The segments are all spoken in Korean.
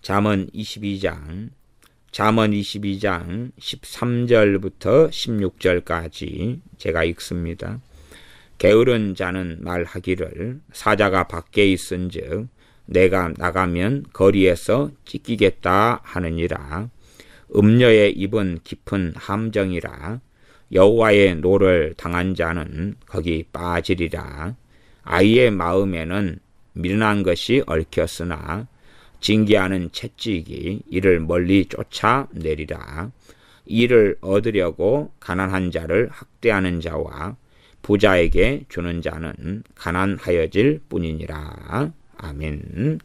잠언 22장 13절부터 16절까지 제가 읽습니다. 게으른 자는 말하기를 사자가 밖에 있은즉 내가 나가면 거리에서 찢기겠다 하느니라. 음녀의 입은 깊은 함정이라. 여호와의 노를 당한 자는 거기 빠지리라. 아이의 마음에는 미련한 것이 얽혔으나 징계하는 채찍이 이를 멀리 쫓아내리라. 이를 얻으려고 가난한 자를 학대하는 자와 부자에게 주는 자는 가난하여질 뿐이니라. 아멘.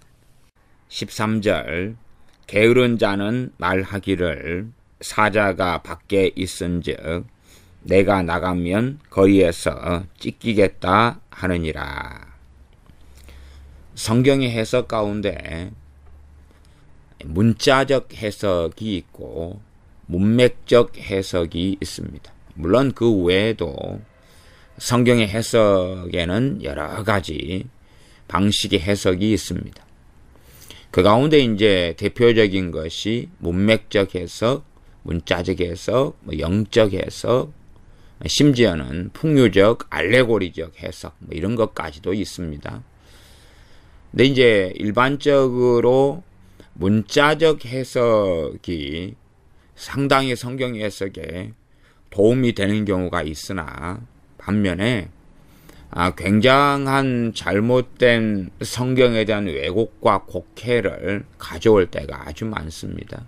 13절 게으른 자는 말하기를 사자가 밖에 있은즉 내가 나가면 거리에서 찢기겠다 하느니라. 성경의 해석 가운데 문자적 해석이 있고 문맥적 해석이 있습니다. 물론 그 외에도 성경의 해석에는 여러 가지 방식의 해석이 있습니다. 그 가운데 이제 대표적인 것이 문맥적 해석, 문자적 해석, 영적 해석, 심지어는 풍류적, 알레고리적 해석 이런 것까지도 있습니다. 근데 이제 일반적으로 문자적 해석이 상당히 성경 해석에 도움이 되는 경우가 있으나 반면에 굉장한 잘못된 성경에 대한 왜곡과 곡해를 가져올 때가 아주 많습니다.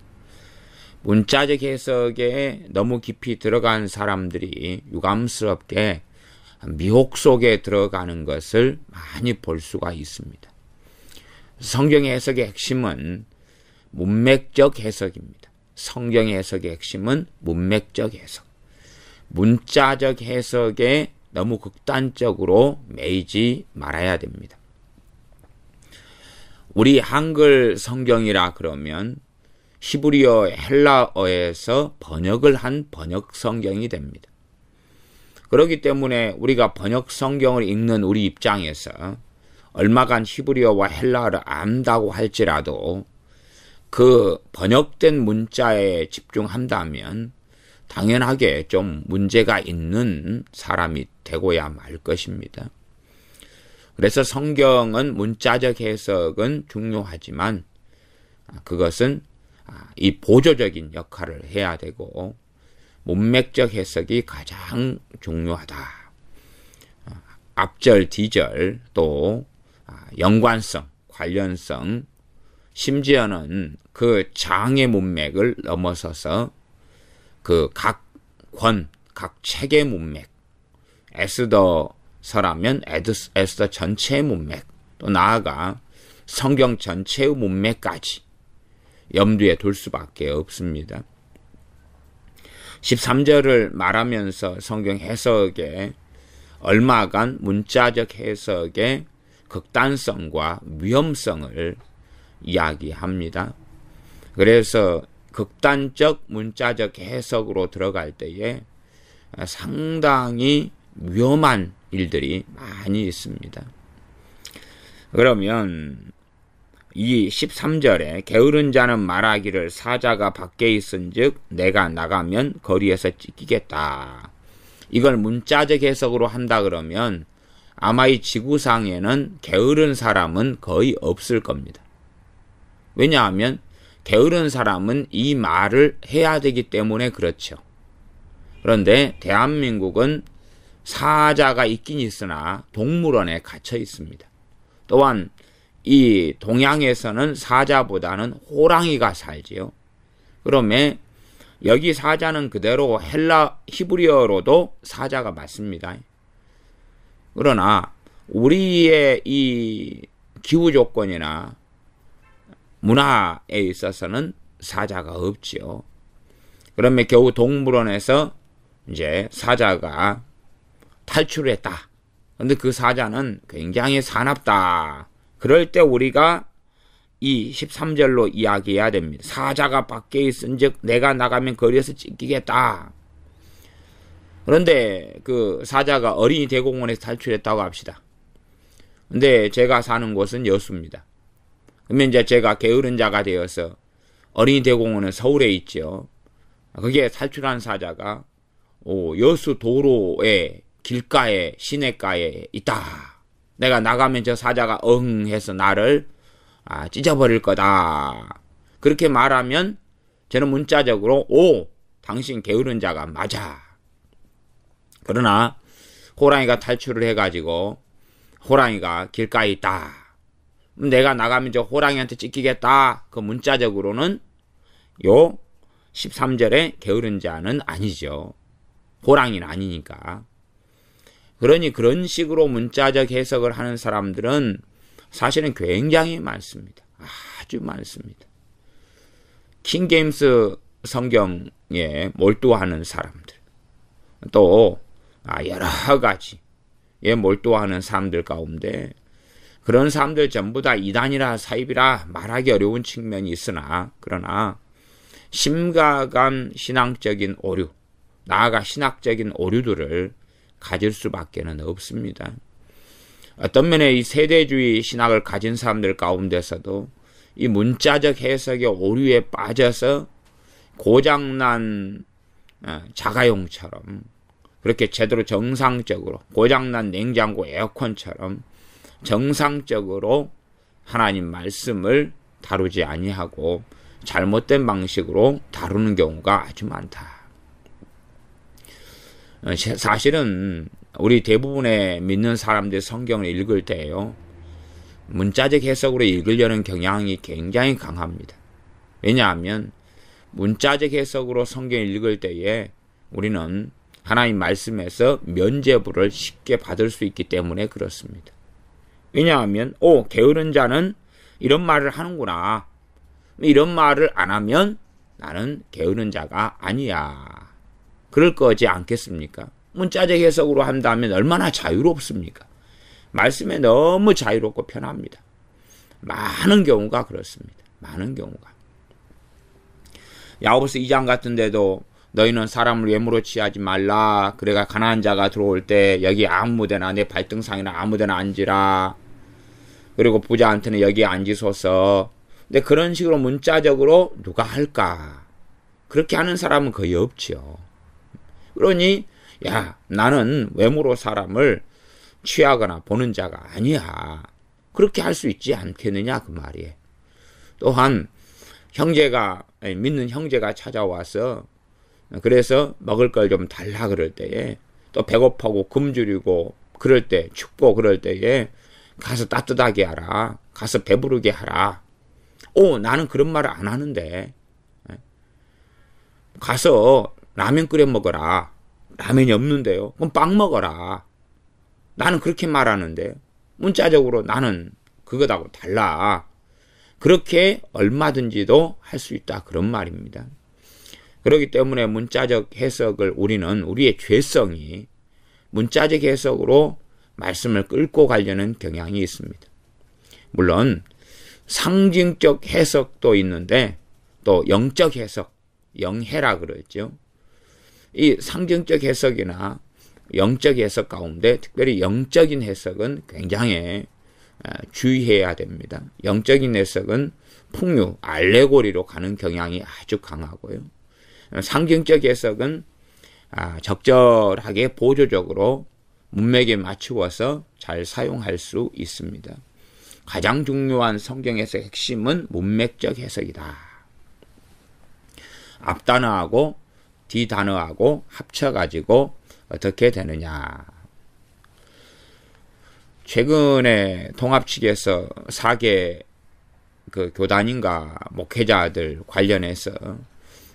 문자적 해석에 너무 깊이 들어간 사람들이 유감스럽게 미혹 속에 들어가는 것을 많이 볼 수가 있습니다. 성경의 해석의 핵심은 문맥적 해석입니다. 성경의 해석의 핵심은 문맥적 해석. 문자적 해석에 너무 극단적으로 매이지 말아야 됩니다. 우리 한글 성경이라 그러면 히브리어, 헬라어에서 번역을 한 번역 성경이 됩니다. 그렇기 때문에 우리가 번역 성경을 읽는 우리 입장에서 얼마간 히브리어와 헬라어를 안다고 할지라도 그 번역된 문자에 집중한다면 당연하게 좀 문제가 있는 사람이 되고야 말 것입니다. 그래서 성경은 문자적 해석은 중요하지만 그것은 이 보조적인 역할을 해야 되고 문맥적 해석이 가장 중요하다. 앞절, 뒤절, 또 연관성, 관련성, 심지어는 그 장의 문맥을 넘어서서 그 각 권, 각 책의 문맥, 에스더서라면 에스더 전체의 문맥, 또 나아가 성경 전체의 문맥까지 염두에 둘 수밖에 없습니다. 13절을 말하면서 성경 해석에 얼마간 문자적 해석의 극단성과 위험성을 이야기합니다. 그래서 극단적 문자적 해석으로 들어갈 때에 상당히 위험한 일들이 많이 있습니다. 그러면 이 13절에 게으른 자는 말하기를 사자가 밖에 있은즉 내가 나가면 거리에서 찢기겠다. 이걸 문자적 해석으로 한다 그러면 아마 이 지구상에는 게으른 사람은 거의 없을 겁니다. 왜냐하면 게으른 사람은 이 말을 해야 되기 때문에 그렇죠. 그런데 대한민국은 사자가 있긴 있으나 동물원에 갇혀 있습니다. 또한 이 동양에서는 사자보다는 호랑이가 살지요. 그러면 여기 사자는 그대로 히브리어로도 사자가 맞습니다. 그러나 우리의 이 기후 조건이나 문화에 있어서는 사자가 없지요. 그러면 겨우 동물원에서 이제 사자가 탈출했다. 그런데 그 사자는 굉장히 사납다. 그럴 때 우리가 이 13절로 이야기해야 됩니다. 사자가 밖에 있은즉 내가 나가면 거리에서 찢기겠다. 그런데 그 사자가 어린이 대공원에서 탈출했다고 합시다. 근데 제가 사는 곳은 여수입니다. 그러면 이제 제가 게으른 자가 되어서 어린이 대공원은 서울에 있죠. 거기에 탈출한 사자가 여수 도로에 길가에 시내가에 있다. 내가 나가면 저 사자가 응 해서 나를 찢어버릴 거다. 그렇게 말하면 저는 문자적으로 당신 게으른 자가 맞아. 그러나 호랑이가 탈출을 해가지고 호랑이가 길가에 있다. 내가 나가면 저 호랑이한테 찢기겠다. 그 문자적으로는 요 13절에 게으른 자는 아니죠. 호랑이는 아니니까. 그러니 그런 식으로 문자적 해석을 하는 사람들은 사실은 굉장히 많습니다. 아주 많습니다. 킹제임스 성경에 몰두하는 사람들, 또 여러 가지에 몰두하는 사람들 가운데 그런 사람들 전부 다 이단이라 사입이라 말하기 어려운 측면이 있으나 그러나 심각한 신앙적인 오류, 나아가 신학적인 오류들을 가질 수밖에 없습니다. 어떤 면에 이 세대주의 신학을 가진 사람들 가운데서도 이 문자적 해석의 오류에 빠져서 고장난 자가용처럼 그렇게 제대로 정상적으로 고장난 냉장고 에어컨처럼 정상적으로 하나님 말씀을 다루지 아니하고 잘못된 방식으로 다루는 경우가 아주 많다. 사실은 우리 대부분의 믿는 사람들 성경을 읽을 때요, 문자적 해석으로 읽으려는 경향이 굉장히 강합니다. 왜냐하면 문자적 해석으로 성경을 읽을 때에 우리는 하나님 말씀에서 면죄부를 쉽게 받을 수 있기 때문에 그렇습니다. 왜냐하면 게으른 자는 이런 말을 하는구나. 이런 말을 안 하면 나는 게으른 자가 아니야. 그럴 거지 않겠습니까? 문자적 해석으로 한다면 얼마나 자유롭습니까? 말씀에 너무 자유롭고 편합니다. 많은 경우가 그렇습니다. 많은 경우가. 야고보서 2장 같은 데도 너희는 사람을 외모로 취하지 말라. 그래가 가난한 자가 들어올 때 여기 아무데나 내 발등상이나 아무데나 앉으라. 그리고 부자한테는 여기 앉으소서. 근데 그런 식으로 문자적으로 누가 할까? 그렇게 하는 사람은 거의 없죠. 그러니 나는 외모로 사람을 취하거나 보는 자가 아니야. 그렇게 할 수 있지 않겠느냐 그 말이에요. 또한 믿는 형제가 찾아와서 그래서 먹을 걸 좀 달라 그럴 때에 또 배고파고 굶주리고 그럴 때 춥고 그럴 때에 가서 따뜻하게 하라. 가서 배부르게 하라. 나는 그런 말을 안 하는데 가서 라면 끓여 먹어라. 라면이 없는데요. 그럼 빵 먹어라. 나는 그렇게 말하는데 문자적으로 나는 그거하고 달라. 그렇게 얼마든지도 할 수 있다. 그런 말입니다. 그렇기 때문에 문자적 해석을 우리는 우리의 죄성이 문자적 해석으로 말씀을 끌고 가려는 경향이 있습니다. 물론 상징적 해석도 있는데 또 영적 해석, 영해라 그러죠. 이 상징적 해석이나 영적 해석 가운데 특별히 영적인 해석은 굉장히 주의해야 됩니다. 영적인 해석은 풍류, 알레고리로 가는 경향이 아주 강하고요. 상징적 해석은 적절하게 보조적으로 문맥에 맞추어서 잘 사용할 수 있습니다. 가장 중요한 성경 해석의 핵심은 문맥적 해석이다. 앞단어하고 뒤단어하고 합쳐가지고 어떻게 되느냐. 최근에 통합 측에서 4개 그 교단인가 목회자들 관련해서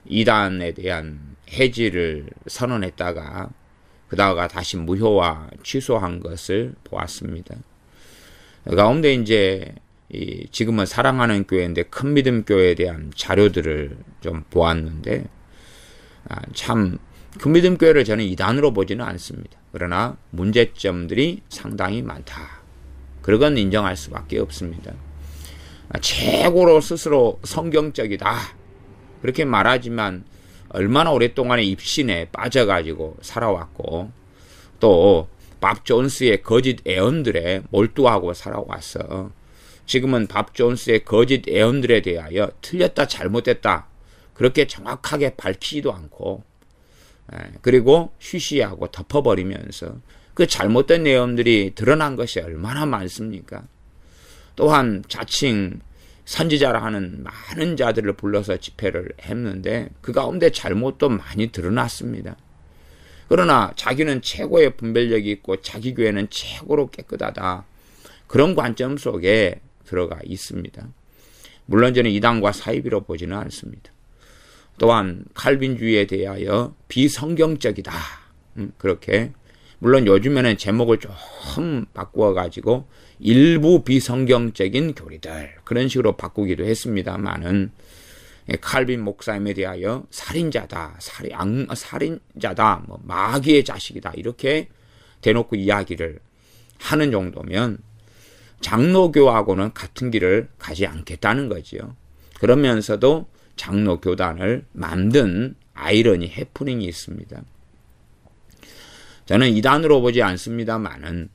이단에 대한 해지를 선언했다가 그다가 다시 무효화 취소한 것을 보았습니다. 가운데 이제 지금은 사랑하는 교회인데 큰 믿음 교회에 대한 자료들을 좀 보았는데 참 큰 믿음 교회를 저는 이단으로 보지는 않습니다. 그러나 문제점들이 상당히 많다. 그건 인정할 수밖에 없습니다. 최고로 스스로 성경적이다. 그렇게 말하지만 얼마나 오랫동안에 입신에 빠져가지고 살아왔고 또 밥 존스의 거짓 애언들에 몰두하고 살아와서 지금은 밥 존스의 거짓 예언들에 대하여 틀렸다 잘못됐다 그렇게 정확하게 밝히지도 않고 그리고 쉬쉬하고 덮어버리면서 그 잘못된 내용들이 드러난 것이 얼마나 많습니까? 또한 자칭 선지자라 하는 많은 자들을 불러서 집회를 했는데 그 가운데 잘못도 많이 드러났습니다. 그러나 자기는 최고의 분별력이 있고 자기 교회는 최고로 깨끗하다. 그런 관점 속에 들어가 있습니다. 물론 저는 이단과 사이비로 보지는 않습니다. 또한 칼빈주의에 대하여 비성경적이다. 그렇게 물론 요즘에는 제목을 좀 바꾸어가지고 일부 비성경적인 교리들 그런 식으로 바꾸기도 했습니다만은 칼빈 목사님에 대하여 살인자다, 살인자다, 뭐 마귀의 자식이다 이렇게 대놓고 이야기를 하는 정도면 장로교하고는 같은 길을 가지 않겠다는 거지요. 그러면서도 장로교단을 만든 아이러니 해프닝이 있습니다. 저는 이단으로 보지 않습니다만은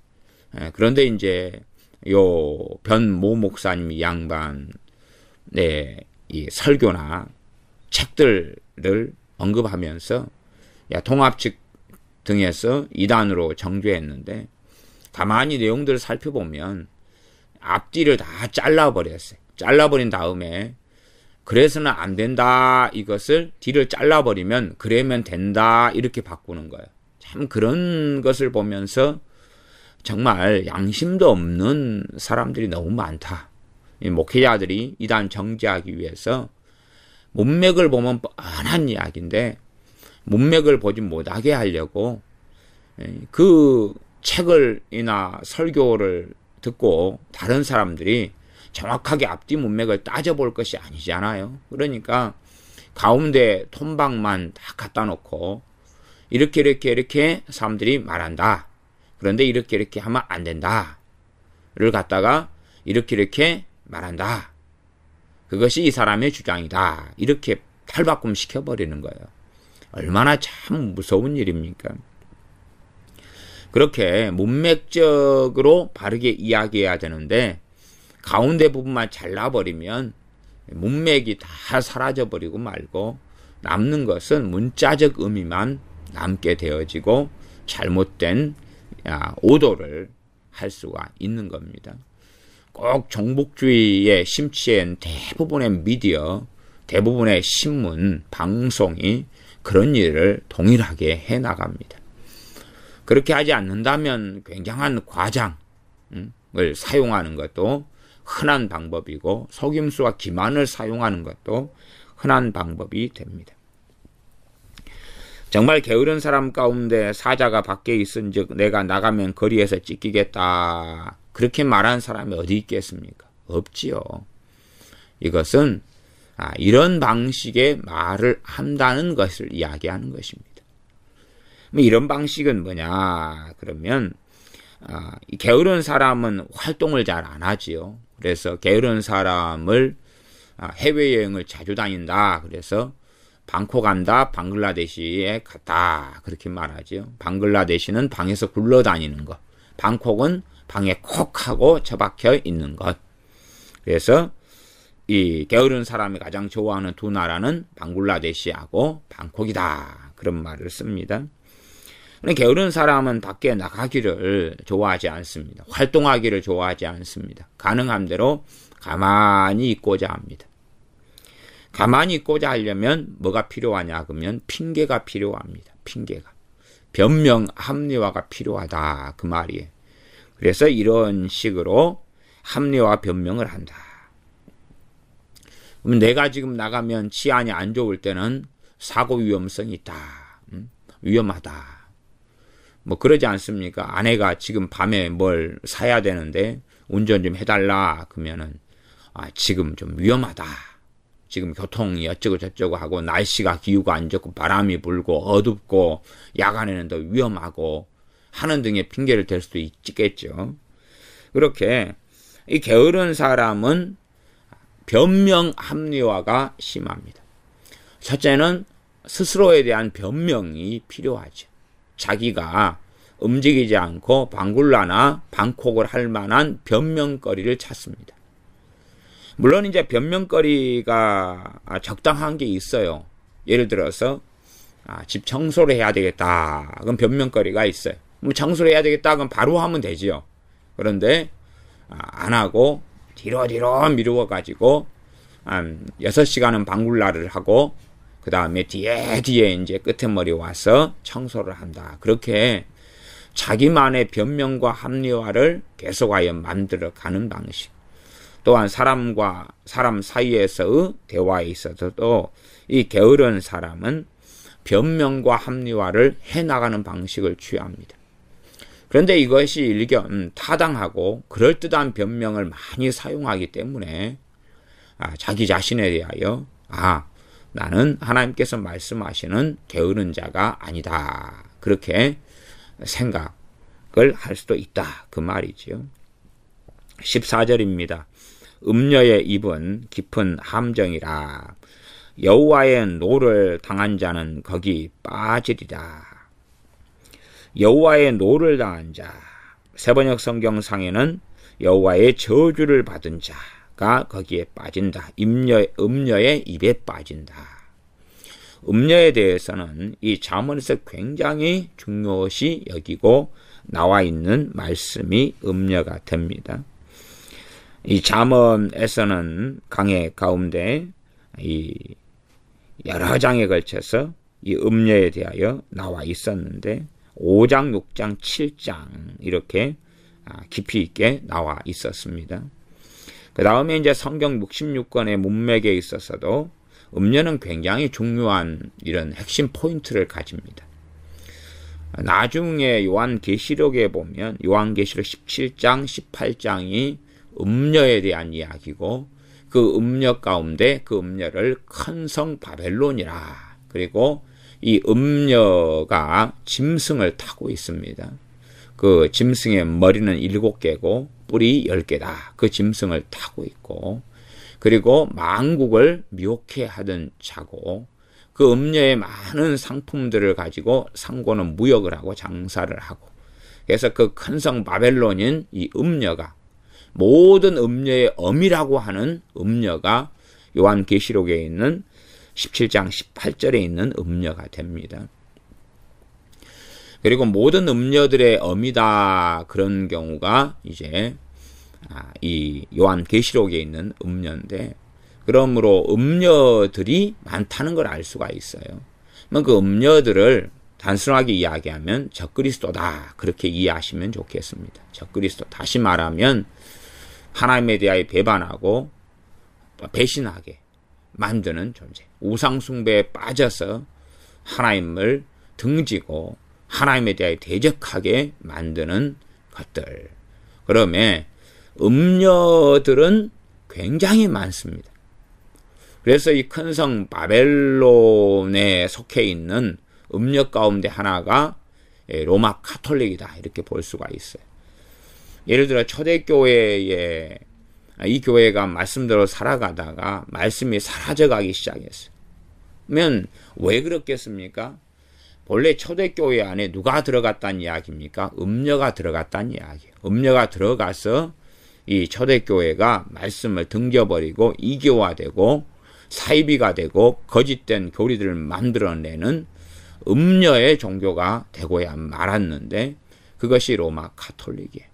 그런데 이제 요 변모 목사님 양반 이 설교나 책들을 언급하면서 통합측 등에서 이단으로 정죄했는데 가만히 내용들을 살펴보면 앞뒤를 다 잘라버렸어요. 잘라버린 다음에 그래서는 안 된다 이것을 뒤를 잘라버리면 그러면 된다 이렇게 바꾸는 거예요. 참 그런 것을 보면서 정말 양심도 없는 사람들이 너무 많다. 이 목회자들이 이단 정죄하기 위해서 문맥을 보면 뻔한 이야기인데 문맥을 보지 못하게 하려고 그 책을이나 설교를 듣고 다른 사람들이 정확하게 앞뒤 문맥을 따져볼 것이 아니잖아요. 그러니까 가운데 톤방만 다 갖다 놓고 이렇게 사람들이 말한다. 그런데 이렇게 하면 안 된다. 를 갖다가 이렇게 말한다. 그것이 이 사람의 주장이다. 이렇게 탈바꿈 시켜버리는 거예요. 얼마나 참 무서운 일입니까? 그렇게 문맥적으로 바르게 이야기해야 되는데 가운데 부분만 잘라버리면 문맥이 다 사라져버리고 말고 남는 것은 문자적 의미만 남게 되어지고 잘못된 오도를 할 수가 있는 겁니다. 꼭 종북주의에 심취한 대부분의 미디어, 대부분의 신문, 방송이 그런 일을 동일하게 해나갑니다. 그렇게 하지 않는다면 굉장한 과장을 사용하는 것도 흔한 방법이고 속임수와 기만을 사용하는 것도 흔한 방법이 됩니다. 정말 게으른 사람 가운데 사자가 밖에 있은즉 내가 나가면 거리에서 찢기겠다. 그렇게 말한 사람이 어디 있겠습니까? 없지요. 이것은 이런 방식의 말을 한다는 것을 이야기하는 것입니다. 이런 방식은 뭐냐? 그러면 이 게으른 사람은 활동을 잘 안 하지요. 그래서 게으른 사람을 해외여행을 자주 다닌다. 그래서 방콕 간다, 방글라데시에 갔다. 그렇게 말하지요. 방글라데시는 방에서 굴러다니는 것. 방콕은 방에 콕 하고 처박혀 있는 것. 그래서 이 게으른 사람이 가장 좋아하는 두 나라는 방글라데시하고 방콕이다. 그런 말을 씁니다. 게으른 사람은 밖에 나가기를 좋아하지 않습니다. 활동하기를 좋아하지 않습니다. 가능한 대로 가만히 있고자 합니다. 가만히 있고자 하려면 뭐가 필요하냐 그러면 핑계가 필요합니다. 핑계가. 변명 합리화가 필요하다. 그 말이에요. 그래서 이런 식으로 합리화 변명을 한다. 그럼 내가 지금 나가면 치안이 안 좋을 때는 사고 위험성이 있다. 위험하다. 뭐 그러지 않습니까? 아내가 지금 밤에 뭘 사야 되는데 운전 좀 해달라 그러면은 지금 좀 위험하다. 지금 교통이 어쩌고 저쩌고 하고 날씨가 기후가 안 좋고 바람이 불고 어둡고 야간에는 더 위험하고 하는 등의 핑계를 댈 수도 있겠죠. 그렇게 이 게으른 사람은 변명 합리화가 심합니다. 첫째는 스스로에 대한 변명이 필요하죠. 자기가 움직이지 않고 방글라나 방콕을 할 만한 변명거리를 찾습니다. 물론 이제 변명거리가 적당한 게 있어요. 예를 들어서 집 청소를 해야 되겠다. 그럼 변명거리가 있어요. 뭐 청소를 해야 되겠다. 그럼 바로 하면 되지요. 그런데 안 하고 뒤로 미루어 가지고 6시간은 방글라를 하고 그 다음에 뒤에 이제 끝에머리 와서 청소를 한다. 그렇게 자기만의 변명과 합리화를 계속하여 만들어 가는 방식. 또한 사람과 사람 사이에서의 대화에 있어서도 이 게으른 사람은 변명과 합리화를 해나가는 방식을 취합니다. 그런데 이것이 일견 타당하고 그럴듯한 변명을 많이 사용하기 때문에 자기 자신에 대하여 나는 하나님께서 말씀하시는 게으른 자가 아니다. 그렇게 생각을 할 수도 있다. 그 말이지요. 14절입니다. 음녀의 입은 깊은 함정이라. 여호와의 노를 당한 자는 거기 빠지리라. 여호와의 노를 당한 자. 세번역 성경상에는 여호와의 저주를 받은 자가 거기에 빠진다. 음녀의 입에 빠진다. 음녀에 대해서는 이 잠언에서 굉장히 중요시 여기고 나와 있는 말씀이 음녀가 됩니다. 이 잠언에서는 강해 가운데 이 여러 장에 걸쳐서 이 음녀에 대하여 나와 있었는데 5장, 6장, 7장 이렇게 깊이 있게 나와 있었습니다. 그 다음에 이제 성경 66권의 문맥에 있어서도 음녀는 굉장히 중요한 이런 핵심 포인트를 가집니다. 나중에 요한계시록에 보면 요한계시록 17장, 18장이 음녀에 대한 이야기고 그 음녀 가운데 그 음녀를 큰 성 바벨론이라. 그리고 이 음녀가 짐승을 타고 있습니다. 그 짐승의 머리는 7개고 뿔이 10개다. 그 짐승을 타고 있고 그리고 만국을 미혹해 하던 자고 그 음녀의 많은 상품들을 가지고 상고는 무역을 하고 장사를 하고 그래서 그 큰 성 바벨론인 이 음녀가 모든 음녀의 엄이라고 하는 음녀가 요한계시록에 있는 17장 18절에 있는 음녀가 됩니다. 그리고 모든 음녀들의 엄이다 그런 경우가 이제 이 요한계시록에 있는 음녀인데 그러므로 음녀들이 많다는 걸 알 수가 있어요. 그 음녀들을 단순하게 이야기하면 적그리스도다 그렇게 이해하시면 좋겠습니다. 적그리스도 다시 말하면 하나님에 대하여 배반하고 배신하게 만드는 존재. 우상숭배에 빠져서 하나님을 등지고 하나님에 대하여 대적하게 만드는 것들. 그러면 음녀들은 굉장히 많습니다. 그래서 이 큰 성 바벨론에 속해 있는 음녀 가운데 하나가 로마 카톨릭이다 이렇게 볼 수가 있어요. 예를 들어 초대교회에 이 교회가 말씀대로 살아가다가 말씀이 사라져가기 시작했어요. 그러면 왜 그렇겠습니까? 본래 초대교회 안에 누가 들어갔다는 이야기입니까? 음녀가 들어갔다는 이야기예요. 음녀가 들어가서 이 초대교회가 말씀을 등져버리고 이교화되고 사이비가 되고 거짓된 교리들을 만들어내는 음녀의 종교가 되고야 말았는데 그것이 로마 카톨릭이에요.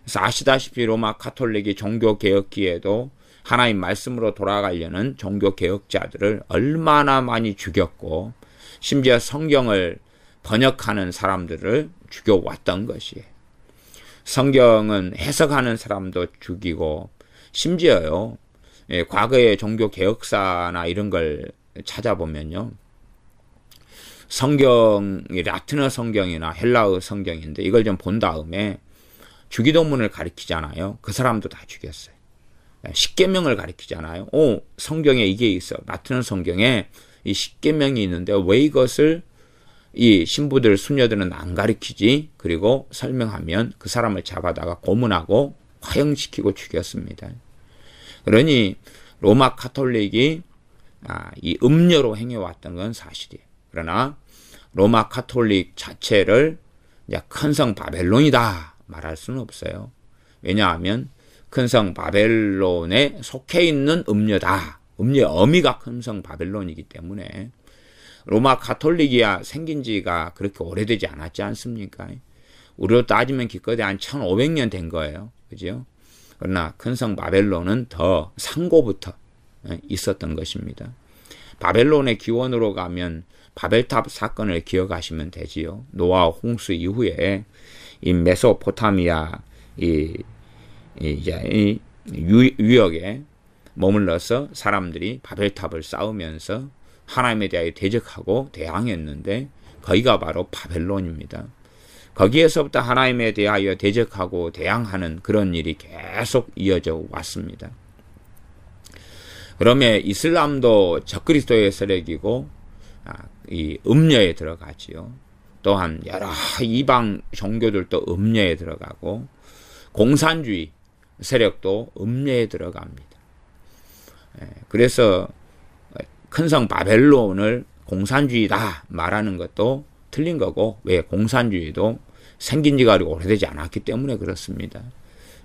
그래서 아시다시피 로마 카톨릭이 종교개혁기에도 하나님 말씀으로 돌아가려는 종교개혁자들을 얼마나 많이 죽였고 심지어 성경을 번역하는 사람들을 죽여왔던 것이에요. 성경은 해석하는 사람도 죽이고 심지어요. 과거의 종교개혁사나 이런 걸 찾아보면요. 성경이 라틴어 성경이나 헬라어 성경인데 이걸 좀 본 다음에 주기도문을 가리키잖아요. 그 사람도 다 죽였어요. 십계명을 가리키잖아요. 성경에 이게 있어. 라틴어 성경에 이 십계명이 있는데 왜 이것을 이 신부들, 수녀들은 안 가리키지? 그리고 설명하면 그 사람을 잡아다가 고문하고 화형시키고 죽였습니다. 그러니 로마 카톨릭이 이 음녀로 행해왔던 건 사실이에요. 그러나 로마 카톨릭 자체를 이제 큰 성 바벨론이다 말할 수는 없어요. 왜냐하면 큰 성 바벨론에 속해 있는 음녀다. 음녀의 어미가 큰 성 바벨론이기 때문에 로마 가톨릭이야 생긴 지가 그렇게 오래되지 않았지 않습니까? 우리로 따지면 기껏해 한 1500년 된 거예요. 그죠? 그러나 큰 성 바벨론은 더 상고부터 있었던 것입니다. 바벨론의 기원으로 가면 바벨탑 사건을 기억하시면 되지요. 노아 홍수 이후에 이 메소포타미아 유역에 머물러서 사람들이 바벨탑을 쌓으면서 하나님에 대하여 대적하고 대항했는데 거기가 바로 바벨론입니다. 거기에서부터 하나님에 대하여 대적하고 대항하는 그런 일이 계속 이어져 왔습니다. 그러면 이슬람도 적그리스도의 세력이고 이 음녀에 들어가지요. 또한 여러 이방 종교들도 음녀에 들어가고 공산주의 세력도 음녀에 들어갑니다. 그래서 큰 성 바벨론을 공산주의다 말하는 것도 틀린 거고, 왜? 공산주의도 생긴 지가 오래되지 않았기 때문에 그렇습니다.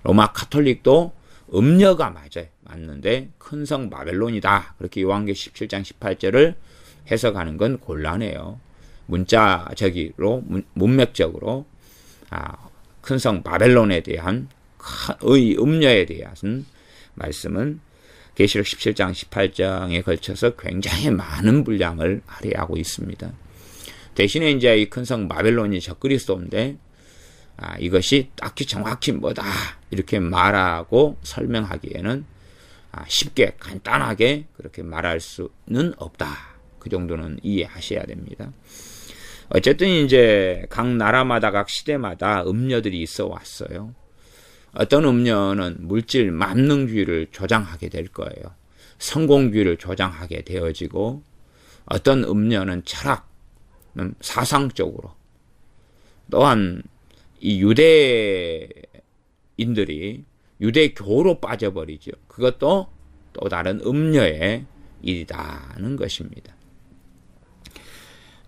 로마 가톨릭도 음녀가 맞는데 큰 성 바벨론이다. 그렇게 요한계시록 17장 18절을 해석하는 건 곤란해요. 문자적으로, 문맥적으로 큰 성 바벨론에 대한 음녀에 대한 말씀은 계시록 17장 18장에 걸쳐서 굉장히 많은 분량을 할애하고 있습니다. 대신에 이제 이 큰 성 바벨론이 적그리스도인데 이것이 딱히 정확히 뭐다 이렇게 말하고 설명하기에는 쉽게 간단하게 그렇게 말할 수는 없다. 그 정도는 이해하셔야 됩니다. 어쨌든 이제 각 나라마다 각 시대마다 음녀들이 있어 왔어요. 어떤 음녀는 물질 만능주의를 조장하게 될 거예요. 성공주의를 조장하게 되어지고, 어떤 음녀는 철학, 사상적으로, 또한 이 유대인들이 유대교로 빠져버리죠. 그것도 또 다른 음녀의 일이라는 것입니다.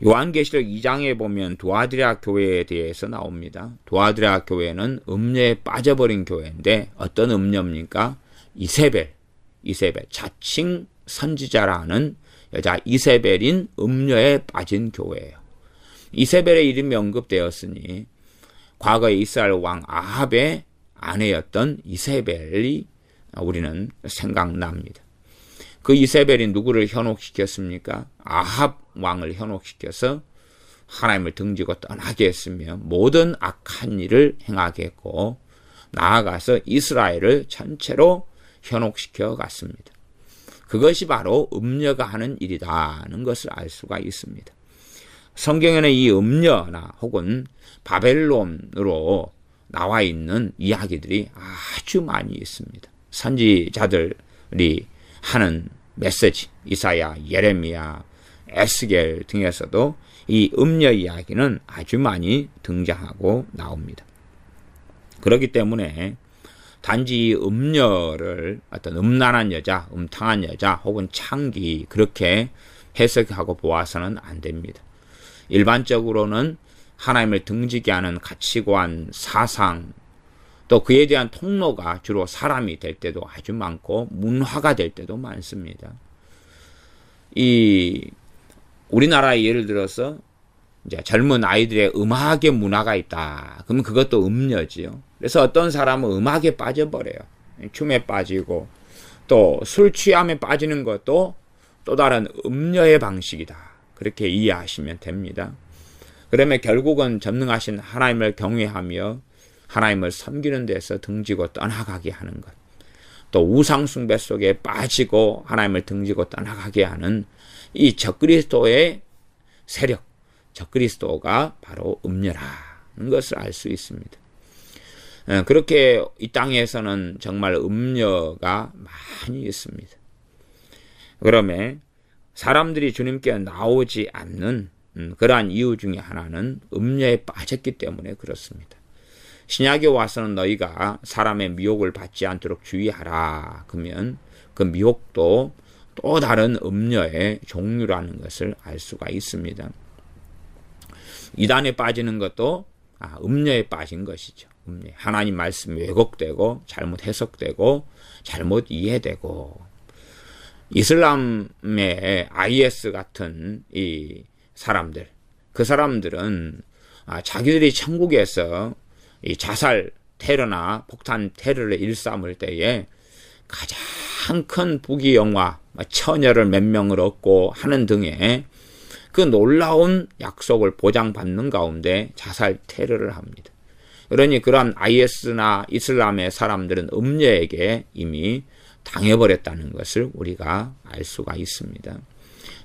요한계시록 2장에 보면 두아드라 교회에 대해서 나옵니다. 두아드라 교회는 음녀에 빠져버린 교회인데 어떤 음녀입니까? 이세벨, 자칭 선지자라는 여자 이세벨인 음녀에 빠진 교회예요. 이세벨의 이름이 언급되었으니 과거에 이스라엘 왕 아합의 아내였던 이세벨이 우리는 생각납니다. 그 이세벨이 누구를 현혹시켰습니까? 아합 왕을 현혹시켜서 하나님을 등지고 떠나게 했으며 모든 악한 일을 행하게 했고, 나아가서 이스라엘을 전체로 현혹시켜 갔습니다. 그것이 바로 음녀가 하는 일이라는 것을 알 수가 있습니다. 성경에는 이 음녀나 혹은 바벨론으로 나와 있는 이야기들이 아주 많이 있습니다. 선지자들이 하는 메시지, 이사야, 예레미야, 에스겔 등에서도 이 음녀 이야기는 아주 많이 등장하고 나옵니다. 그렇기 때문에 단지 이 음녀를 어떤 음란한 여자, 음탕한 여자 혹은 창기 그렇게 해석하고 보아서는 안 됩니다. 일반적으로는 하나님을 등지게 하는 가치관, 사상, 또 그에 대한 통로가 주로 사람이 될 때도 아주 많고 문화가 될 때도 많습니다. 우리나라에 예를 들어서 이제 젊은 아이들의 음악의 문화가 있다. 그러면 그것도 음녀지요. 그래서 어떤 사람은 음악에 빠져버려요. 춤에 빠지고 또 술 취함에 빠지는 것도 또 다른 음녀의 방식이다. 그렇게 이해하시면 됩니다. 그러면 결국은 전능하신 하나님을 경외하며 하나님을 섬기는 데서 등지고 떠나가게 하는 것, 또 우상숭배 속에 빠지고 하나님을 등지고 떠나가게 하는 이 적그리스도의 세력, 적그리스도가 바로 음녀라는 것을 알 수 있습니다. 그렇게 이 땅에서는 정말 음녀가 많이 있습니다. 그러면 사람들이 주님께 나오지 않는 그러한 이유 중에 하나는 음녀에 빠졌기 때문에 그렇습니다. 신약에 와서는 너희가 사람의 미혹을 받지 않도록 주의하라. 그러면 그 미혹도 또 다른 음녀의 종류라는 것을 알 수가 있습니다. 이단에 빠지는 것도 음녀에 빠진 것이죠. 음녀. 하나님 말씀이 왜곡되고 잘못 해석되고 잘못 이해되고 이슬람의 IS 같은 이 사람들, 그 사람들은 자기들이 천국에서 이 자살 테러나 폭탄 테러를 일삼을 때에 가장 큰 부귀영화, 처녀를 몇 명을 얻고 하는 등의 그 놀라운 약속을 보장받는 가운데 자살 테러를 합니다. 그러니 그러한 IS나 이슬람의 사람들은 음녀에게 이미 당해버렸다는 것을 우리가 알 수가 있습니다.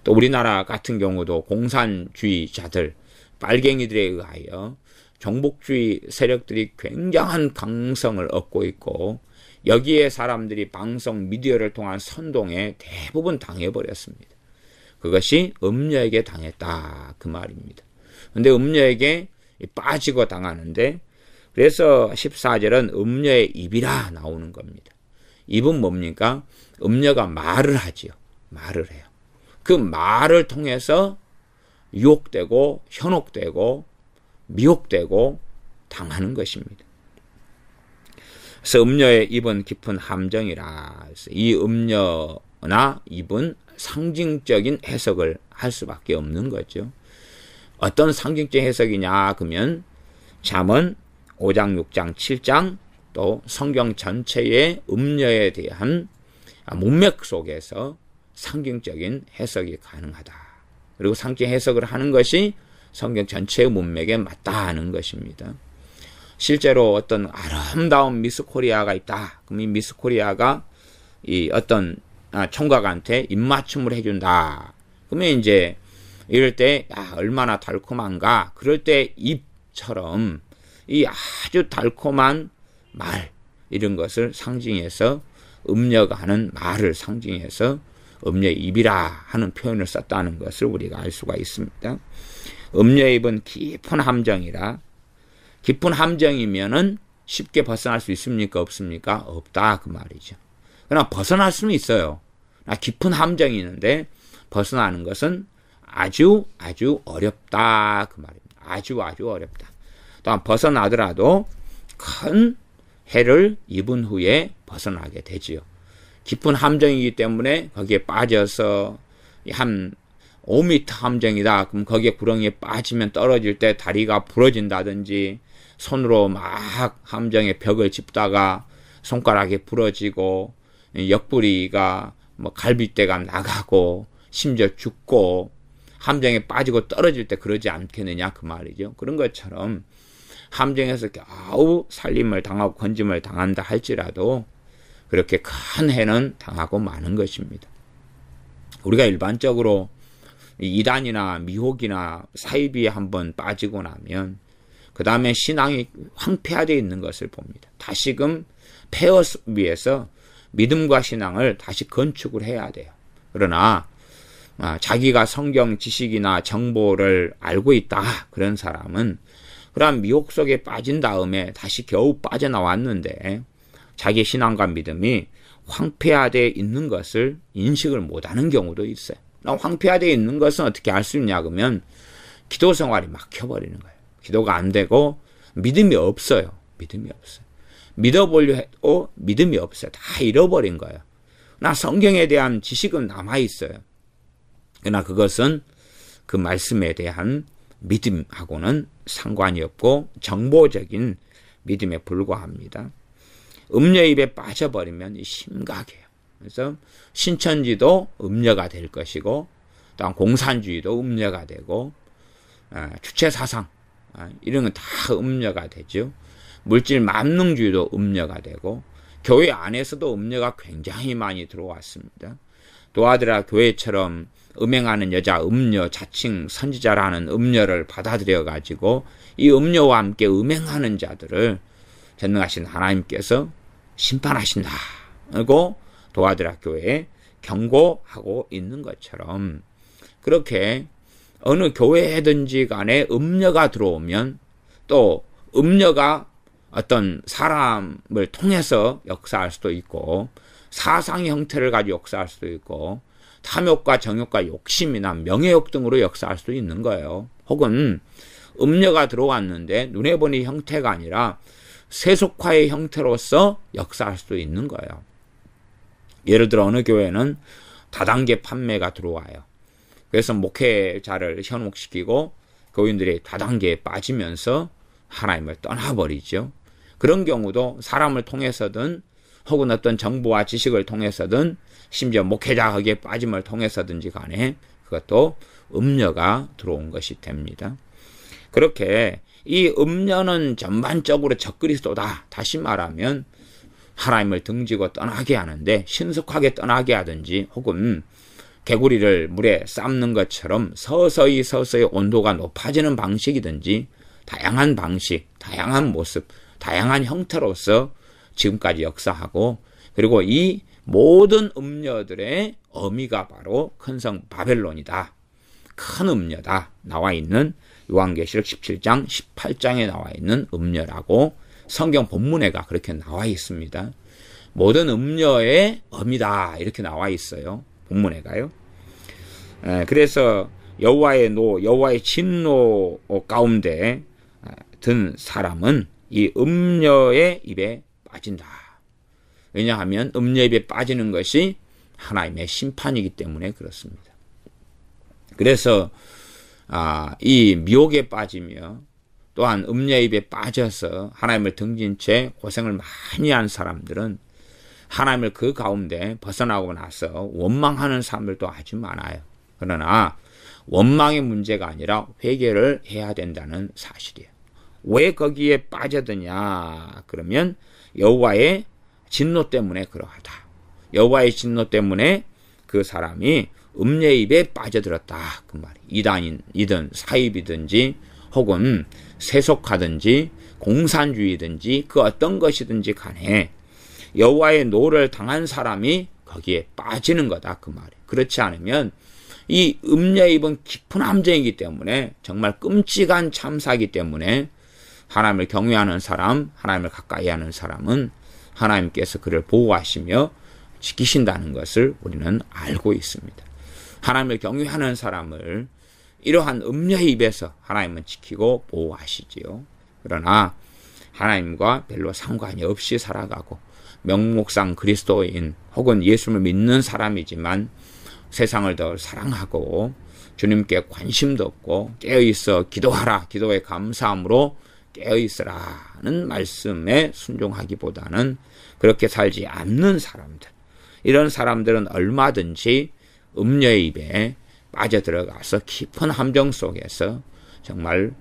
또 우리나라 같은 경우도 공산주의자들, 빨갱이들에 의하여 종북주의 세력들이 굉장한 강성을 얻고 있고 여기에 사람들이 방송 미디어를 통한 선동에 대부분 당해버렸습니다. 그것이 음녀에게 당했다 그 말입니다. 그런데 음녀에게 빠지고 당하는데 그래서 14절은 음녀의 입이라 나오는 겁니다. 입은 뭡니까? 음녀가 말을 하지요. 말을 해요. 그 말을 통해서 유혹되고 현혹되고 미혹되고 당하는 것입니다. 그래서 음녀의 입은 깊은 함정이라. 이 음녀나 입은 상징적인 해석을 할 수밖에 없는 거죠. 어떤 상징적 해석이냐 그러면 잠언 5장, 6장, 7장 또 성경 전체의 음녀에 대한 문맥 속에서 상징적인 해석이 가능하다. 그리고 상징 해석을 하는 것이 성경 전체의 문맥에 맞다 하는 것입니다. 실제로 어떤 아름다운 미스 코리아가 있다. 그럼 이 미스 코리아가 이 어떤 총각한테 입맞춤을 해준다. 그러면 이제 이럴 때 얼마나 달콤한가. 그럴 때 입처럼 이 아주 달콤한 말 이런 것을 상징해서 음녀가 하는 말을 상징해서 음녀의 입이라 하는 표현을 썼다는 것을 우리가 알 수가 있습니다. 음녀의 입은 깊은 함정이라. 깊은 함정이면은 쉽게 벗어날 수 있습니까? 없습니까? 없다 그 말이죠. 그러나 벗어날 수는 있어요. 깊은 함정이 있는데 벗어나는 것은 아주 어렵다 그 말입니다. 아주 어렵다. 또한 벗어나더라도 큰 해를 입은 후에 벗어나게 되지요. 깊은 함정이기 때문에 거기에 빠져서 한 5m 함정이다. 그럼 거기에 구렁이에 빠지면 떨어질 때 다리가 부러진다든지 손으로 막 함정의 벽을 짚다가 손가락이 부러지고 옆구리가 갈비뼈가 나가고 심지어 죽고 함정에 빠지고 떨어질 때 그러지 않겠느냐 그 말이죠. 그런 것처럼 함정에서 겨우 살림을 당하고 건짐을 당한다 할지라도 그렇게 큰 해는 당하고 마는 것입니다. 우리가 일반적으로 이단이나 미혹이나 사이비에 한번 빠지고 나면 그 다음에 신앙이 황폐화되어 있는 것을 봅니다. 다시금 폐허 위해서 믿음과 신앙을 다시 건축을 해야 돼요. 그러나 자기가 성경 지식이나 정보를 알고 있다 그런 사람은 그런 미혹 속에 빠진 다음에 다시 겨우 빠져나왔는데 자기 신앙과 믿음이 황폐화되어 있는 것을 인식을 못하는 경우도 있어요. 황폐화되어 있는 것은 어떻게 알 수 있냐 그러면 기도 생활이 막혀버리는 거예요. 기도가 안 되고 믿음이 없어요. 믿어보려 해도 믿음이 없어요. 다 잃어버린 거예요. 나 성경에 대한 지식은 남아있어요. 그러나 그것은 그 말씀에 대한 믿음하고는 상관이 없고 정보적인 믿음에 불과합니다. 음녀 입에 빠져버리면 심각해요. 그래서 신천지도 음녀가 될 것이고 또한 공산주의도 음녀가 되고 주체사상 이런 건 다 음녀가 되죠. 물질 만능주의도 음녀가 되고 교회 안에서도 음녀가 굉장히 많이 들어왔습니다. 도아드라 교회처럼 음행하는 여자 음녀 자칭 선지자라는 음녀를 받아들여 가지고 이 음녀와 함께 음행하는 자들을 전능하신 하나님께서 심판하신다. 그리고 도아드라 교회에 경고하고 있는 것처럼 그렇게 어느 교회든지 간에 음녀가 들어오면 또 음녀가 어떤 사람을 통해서 역사할 수도 있고 사상의 형태를 가지고 역사할 수도 있고 탐욕과 정욕과 욕심이나 명예욕 등으로 역사할 수도 있는 거예요. 혹은 음녀가 들어왔는데 눈에 보니 형태가 아니라 세속화의 형태로서 역사할 수도 있는 거예요. 예를 들어 어느 교회는 다단계 판매가 들어와요. 그래서 목회자를 현혹시키고 교인들이 다단계에 빠지면서 하나님을 떠나버리죠. 그런 경우도 사람을 통해서든 혹은 어떤 정보와 지식을 통해서든 심지어 목회자 거기에 빠짐을 통해서든지 간에 그것도 음녀가 들어온 것이 됩니다. 그렇게 이 음녀는 전반적으로 적그리스도다. 다시 말하면 하나님을 등지고 떠나게 하는데 신속하게 떠나게 하든지 혹은 개구리를 물에 삶는 것처럼 서서히 온도가 높아지는 방식이든지 다양한 방식, 다양한 모습, 다양한 형태로서 지금까지 역사하고 그리고 이 모든 음녀들의 어미가 바로 큰 성 바벨론이다. 큰 음녀다. 나와 있는 요한계시록 17장, 18장에 나와 있는 음녀라고 성경 본문에가 그렇게 나와 있습니다. 모든 음녀의 어미다. 이렇게 나와 있어요. 본문에가요. 그래서 여호와의 진노 가운데 든 사람은 이 음녀의 입에 빠진다. 왜냐하면 음녀 입에 빠지는 것이 하나님의 심판이기 때문에 그렇습니다. 그래서 이 미혹에 빠지며 또한 음녀 입에 빠져서 하나님을 등진 채 고생을 많이 한 사람들은 하나님을 그 가운데 벗어나고 나서 원망하는 사람들도 아주 많아요. 그러나 원망의 문제가 아니라 회개를 해야 된다는 사실이에요. 왜 거기에 빠져드냐? 그러면 여호와의 진노 때문에 그러하다. 여호와의 진노 때문에 그 사람이 음녀 입에 빠져들었다. 그 말이 이단이든 사입이든지 혹은 세속화든지 공산주의든지 그 어떤 것이든지 간에 여호와의 노를 당한 사람이 거기에 빠지는 거다. 그 말이. 그렇지 않으면 이 음녀 입은 깊은 함정이기 때문에 정말 끔찍한 참사이기 때문에 하나님을 경외하는 사람, 하나님을 가까이 하는 사람은 하나님께서 그를 보호하시며 지키신다는 것을 우리는 알고 있습니다. 하나님을 경외하는 사람을 이러한 음녀의 입에서 하나님은 지키고 보호하시지요. 그러나 하나님과 별로 상관이 없이 살아가고 명목상 그리스도인 혹은 예수를 믿는 사람이지만 세상을 더 사랑하고 주님께 관심도 없고 깨어있어 기도하라, 기도에 감사함으로 깨어있으라는 말씀에 순종하기보다는 그렇게 살지 않는 사람들, 이런 사람들은 얼마든지 음녀의 입에 빠져들어가서 깊은 함정 속에서 정말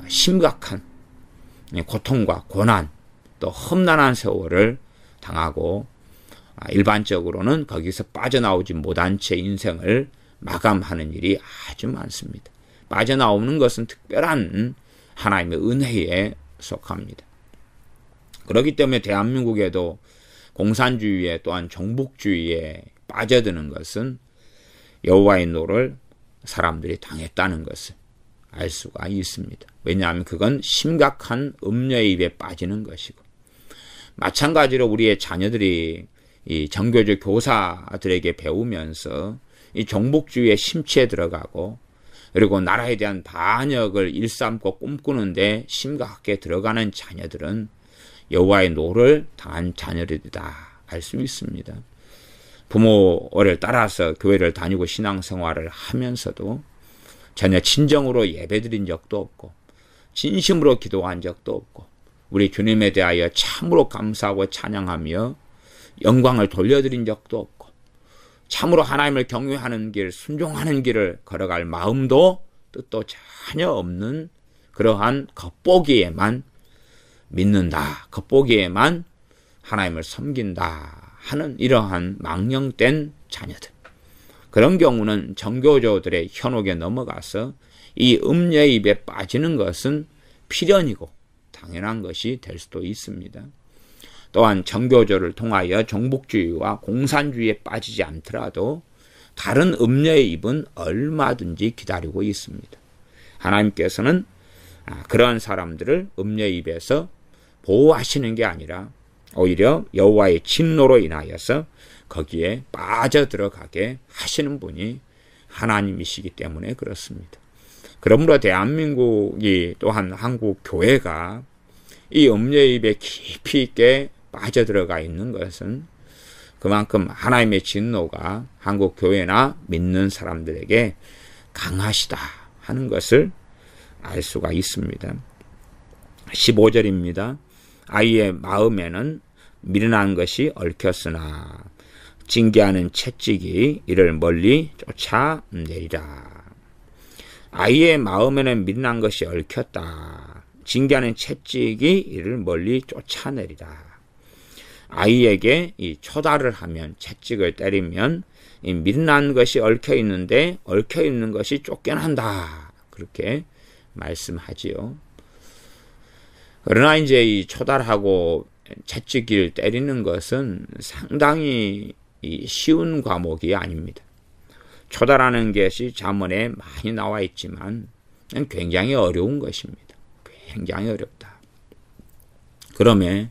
심각한 고통과 고난 또 험난한 세월을 당하고 일반적으로는 거기서 빠져나오지 못한 채 인생을 마감하는 일이 아주 많습니다. 빠져나오는 것은 특별한 하나님의 은혜에 속합니다. 그렇기 때문에 대한민국에도 공산주의에 또한 종북주의에 빠져드는 것은 여호와의 노를 사람들이 당했다는 것을 알 수가 있습니다. 왜냐하면 그건 심각한 음녀의 입에 빠지는 것이고 마찬가지로 우리의 자녀들이 이 정교조 교사들에게 배우면서 이 종북주의에 심취해 들어가고 그리고 나라에 대한 반역을 일삼고 꿈꾸는데 심각하게 들어가는 자녀들은 여호와의 노를 당한 자녀들이다 알 수 있습니다. 부모를 따라서 교회를 다니고 신앙생활을 하면서도 전혀 진정으로 예배드린 적도 없고 진심으로 기도한 적도 없고 우리 주님에 대하여 참으로 감사하고 찬양하며 영광을 돌려드린 적도 없고 참으로 하나님을 경외하는 길, 순종하는 길을 걸어갈 마음도 뜻도 전혀 없는 그러한 겉보기에만 믿는다, 겉보기에만 하나님을 섬긴다 하는 이러한 망령된 자녀들. 그런 경우는 정교조들의 현혹에 넘어가서 이 음녀의 입에 빠지는 것은 필연이고 당연한 것이 될 수도 있습니다. 또한 정교조를 통하여 종북주의와 공산주의에 빠지지 않더라도 다른 음녀의 입은 얼마든지 기다리고 있습니다. 하나님께서는 그러한 사람들을 음녀의 입에서 보호하시는 게 아니라 오히려 여호와의 진노로 인하여서 거기에 빠져들어가게 하시는 분이 하나님이시기 때문에 그렇습니다. 그러므로 대한민국이 또한 한국 교회가 이 음녀입에 깊이 있게 빠져들어가 있는 것은 그만큼 하나님의 진노가 한국 교회나 믿는 사람들에게 강하시다 하는 것을 알 수가 있습니다. 15절입니다. 아이의 마음에는 미련한 것이 얽혔으나 징계하는 채찍이 이를 멀리 쫓아내리라. 아이의 마음에는 미련한 것이 얽혔다. 징계하는 채찍이 이를 멀리 쫓아내리라. 아이에게 이 초달을 하면, 채찍을 때리면 이 미련한 것이 얽혀 있는데 얽혀 있는 것이 쫓겨난다. 그렇게 말씀하지요. 그러나 이제 이 초달하고 채찍을 때리는 것은 상당히 쉬운 과목이 아닙니다. 초달하는 것이 잠언에 많이 나와 있지만 굉장히 어려운 것입니다. 굉장히 어렵다. 그러면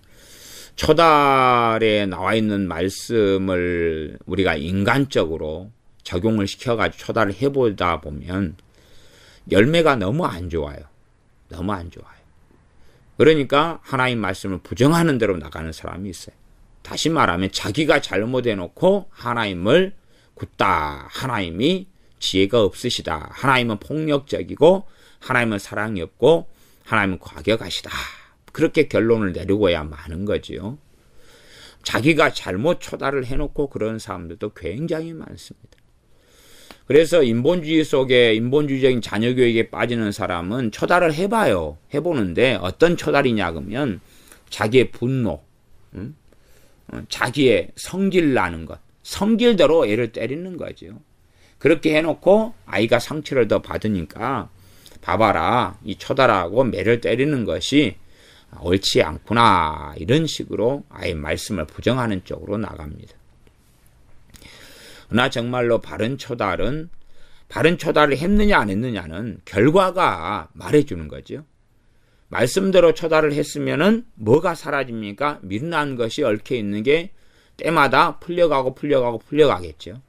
초달에 나와 있는 말씀을 우리가 인간적으로 적용을 시켜가지고 초달을 해보다 보면 열매가 너무 안 좋아요. 너무 안 좋아요. 그러니까 하나님 말씀을 부정하는 대로 나가는 사람이 있어요. 다시 말하면 자기가 잘못해놓고 하나님을 굳다. 하나님이 지혜가 없으시다. 하나님은 폭력적이고 하나님은 사랑이 없고 하나님은 과격하시다. 그렇게 결론을 내리고야 마는 거지요. 자기가 잘못 초달을 해놓고 그런 사람들도 굉장히 많습니다. 그래서 인본주의 속에 인본주의적인 자녀교육에 빠지는 사람은 초달을 해봐요. 해보는데 어떤 초달이냐 그러면 자기의 분노, 자기의 성질 나는 것, 성질대로 애를 때리는 거죠. 그렇게 해놓고 아이가 상처를 더 받으니까 봐봐라, 이 초달하고 매를 때리는 것이 옳지 않구나, 이런 식으로 아예 말씀을 부정하는 쪽으로 나갑니다. 그러나 정말로 바른 초달을 했느냐 안 했느냐는 결과가 말해주는 거죠. 말씀대로 초달을 했으면은 뭐가 사라집니까? 미련한 것이 얽혀 있는 게 때마다 풀려가겠죠.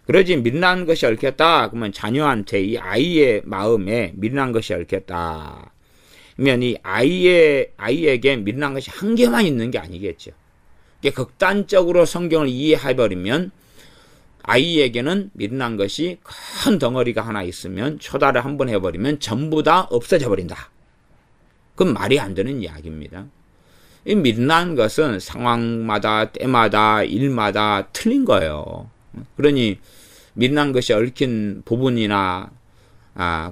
그러지 미련한 것이 얽혔다 그러면 자녀한테, 이 아이의 마음에 미련한 것이 얽혔다 그러면 이 아이에게 미련한 것이 한 개만 있는 게 아니겠죠. 극단적으로 성경을 이해해버리면 아이에게는 미련한 것이 큰 덩어리가 하나 있으면 초달을 한번 해버리면 전부 다 없어져 버린다. 그건 말이 안 되는 이야기입니다. 이 미련한 것은 상황마다, 때마다, 일마다 틀린 거예요. 그러니 미련한 것이 얽힌 부분이나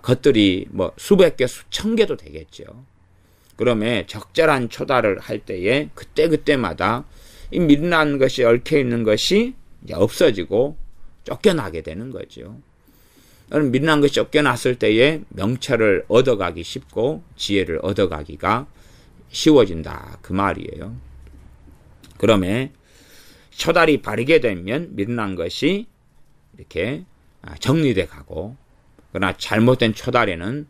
것들이 뭐 수백 개, 수천 개도 되겠죠. 그러면 적절한 초달을 할 때에 그때마다 이 미련한 것이 얽혀 있는 것이 이제 없어지고 쫓겨나게 되는 거죠. 미련한 것이 쫓겨났을 때에 명철을 얻어가기 쉽고 지혜를 얻어가기가 쉬워진다, 그 말이에요. 그러면 초달이 바르게 되면 미련한 것이 이렇게 정리돼 가고, 그러나 잘못된 초달에는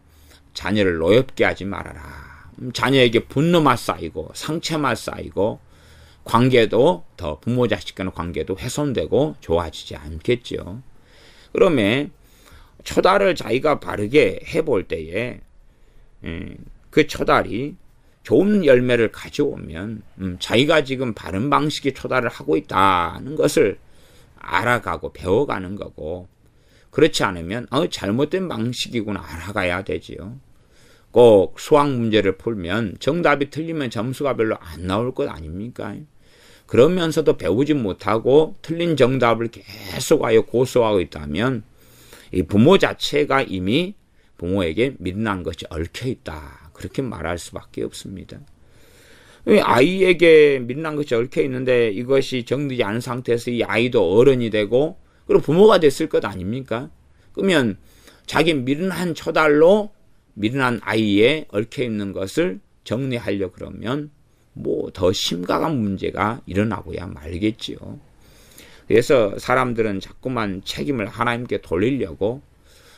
자녀를 노엽게 하지 말아라. 자녀에게 분노만 쌓이고 상처만 쌓이고 관계도 더, 부모 자식 간의 관계도 훼손되고 좋아지지 않겠죠. 그러면 초달을 자기가 바르게 해볼 때에 그 초달이 좋은 열매를 가져오면 자기가 지금 바른 방식의 초달을 하고 있다는 것을 알아가고 배워가는 거고, 그렇지 않으면 잘못된 방식이구나 알아가야 되지요. 꼭 수학 문제를 풀면 정답이 틀리면 점수가 별로 안 나올 것 아닙니까? 그러면서도 배우지 못하고 틀린 정답을 계속하여 고수하고 있다면 이 부모 자체가 이미 부모에게 미련한 것이 얽혀 있다, 그렇게 말할 수밖에 없습니다. 아이에게 미련한 것이 얽혀 있는데 이것이 정리되지 않은 상태에서 이 아이도 어른이 되고 그리고 부모가 됐을 것 아닙니까? 그러면 자기 미련한 초달로 미련한 아이에 얽혀 있는 것을 정리하려 그러면 뭐 더 심각한 문제가 일어나고야 말겠지요. 그래서 사람들은 자꾸만 책임을 하나님께 돌리려고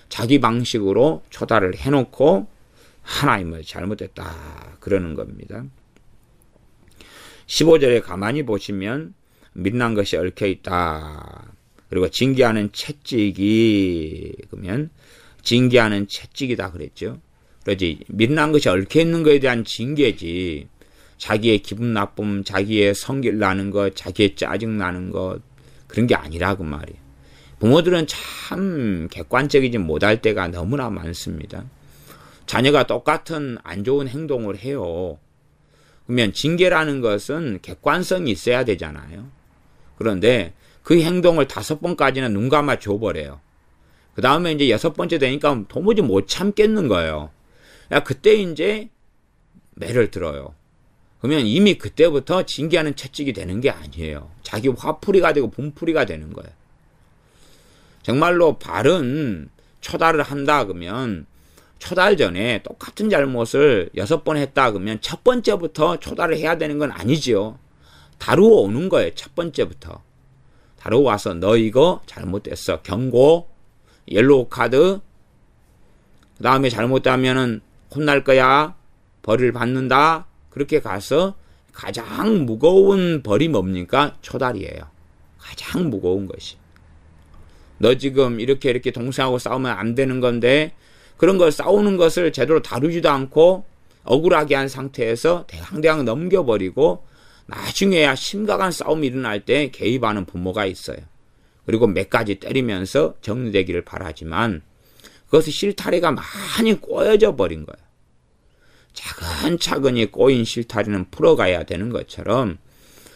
자기 방식으로 초달을 해놓고 하나님을 잘못했다 그러는 겁니다. 15절에 가만히 보시면 미련한 것이 얽혀 있다. 그리고 징계하는 채찍이, 그러면 징계하는 채찍이다 그랬죠. 그러지 미련한 것이 얽혀있는 것에 대한 징계지 자기의 기분 나쁨, 자기의 성질 나는 것, 자기의 짜증 나는 것 그런 게 아니라고 말이에요. 부모들은 참 객관적이지 못할 때가 너무나 많습니다. 자녀가 똑같은 안 좋은 행동을 해요. 그러면 징계라는 것은 객관성이 있어야 되잖아요. 그런데 그 행동을 5번까지는 눈 감아 줘버려요. 그 다음에 이제 6번째 되니까 도무지 못 참겠는 거예요. 그때 이제 매를 들어요. 그러면 이미 그때부터 징계하는 채찍이 되는 게 아니에요. 자기 화풀이가 되고 분풀이가 되는 거예요. 정말로 바른 초달을 한다 그러면 초달 전에 똑같은 잘못을 6번 했다 그러면 첫 번째부터 초달을 해야 되는 건 아니지요. 다루어 오는 거예요. 첫 번째부터. 다루어 와서 너 이거 잘못됐어. 경고, 옐로우 카드, 그 다음에 잘못하면은 혼날 거야. 벌을 받는다. 그렇게 가서 가장 무거운 벌이 뭡니까? 초달이에요. 가장 무거운 것이. 너 지금 이렇게 동생하고 싸우면 안 되는 건데 그런 걸 싸우는 것을 제대로 다루지도 않고 억울하게 한 상태에서 대강대강 넘겨버리고 나중에야 심각한 싸움이 일어날 때 개입하는 부모가 있어요. 그리고 몇 가지 때리면서 정리되기를 바라지만 그것이 실타래가 많이 꼬여져 버린 거예요. 차근차근히 꼬인 실타래는 풀어가야 되는 것처럼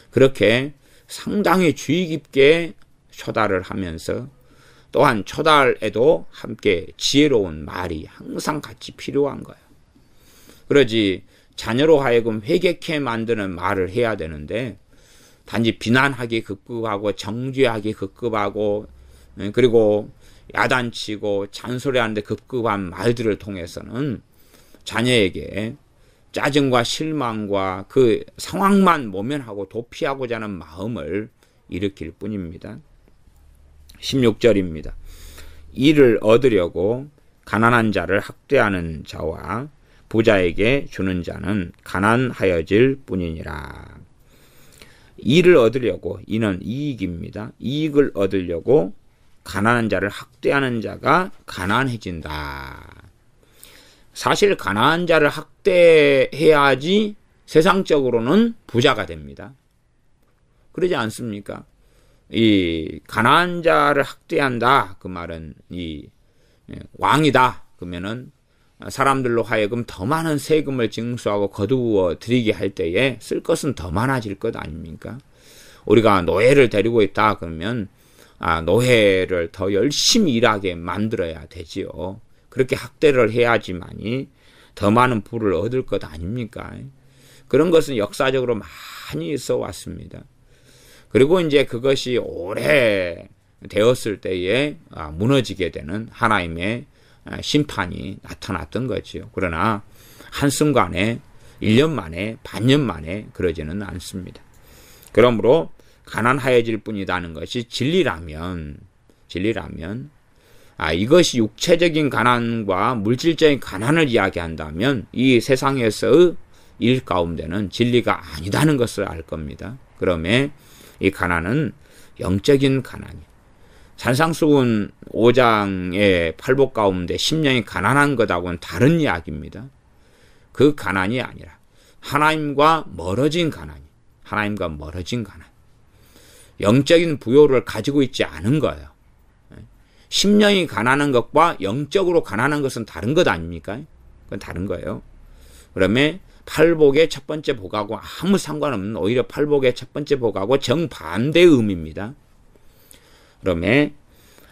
그렇게 상당히 주의 깊게 초달을 하면서 또한 초달에도 함께 지혜로운 말이 항상 같이 필요한 거예요. 그러지 자녀로 하여금 회개케 만드는 말을 해야 되는데 단지 비난하기 급급하고 정죄하기 급급하고 그리고 야단치고 잔소리하는데 급급한 말들을 통해서는 자녀에게 짜증과 실망과 그 상황만 모면하고 도피하고자 하는 마음을 일으킬 뿐입니다. 16절입니다. 이를 얻으려고 가난한 자를 학대하는 자와 부자에게 주는 자는 가난하여질 뿐이니라. 이를 얻으려고, 이는 이익입니다. 이익을 얻으려고 가난한 자를 학대하는 자가 가난해진다. 사실 가난한 자를 학대해야지 세상적으로는 부자가 됩니다. 그러지 않습니까? 이 가난한 자를 학대한다. 그 말은 이 왕이다. 그러면은 사람들로 하여금 더 많은 세금을 징수하고 거두어 드리게 할 때에 쓸 것은 더 많아질 것 아닙니까? 우리가 노예를 데리고 있다 그러면 노예를 더 열심히 일하게 만들어야 되지요. 그렇게 학대를 해야지만이 더 많은 부를 얻을 것 아닙니까? 그런 것은 역사적으로 많이 있어 왔습니다. 그리고 이제 그것이 오래 되었을 때에 무너지게 되는 하나님의 심판이 나타났던 거지요. 그러나 한순간에 1년 만에 반년 만에 그러지는 않습니다. 그러므로 가난하여질 뿐이라는 것이 진리라면 이것이 육체적인 가난과 물질적인 가난을 이야기한다면 이 세상에서의 일 가운데는 진리가 아니다는 것을 알 겁니다. 그러면 이 가난은 영적인 가난이 산상수훈 5장의 팔복 가운데 심령이 가난한 것하고는 다른 이야기입니다. 그 가난이 아니라 하나님과 멀어진 가난, 영적인 부요를 가지고 있지 않은 거예요. 심령이 가난한 것과 영적으로 가난한 것은 다른 것 아닙니까? 그건 다른 거예요. 그러면 팔복의 첫 번째 복하고 아무 상관없는 오히려 팔복의 첫 번째 복하고 정반대의 의미입니다. 그러면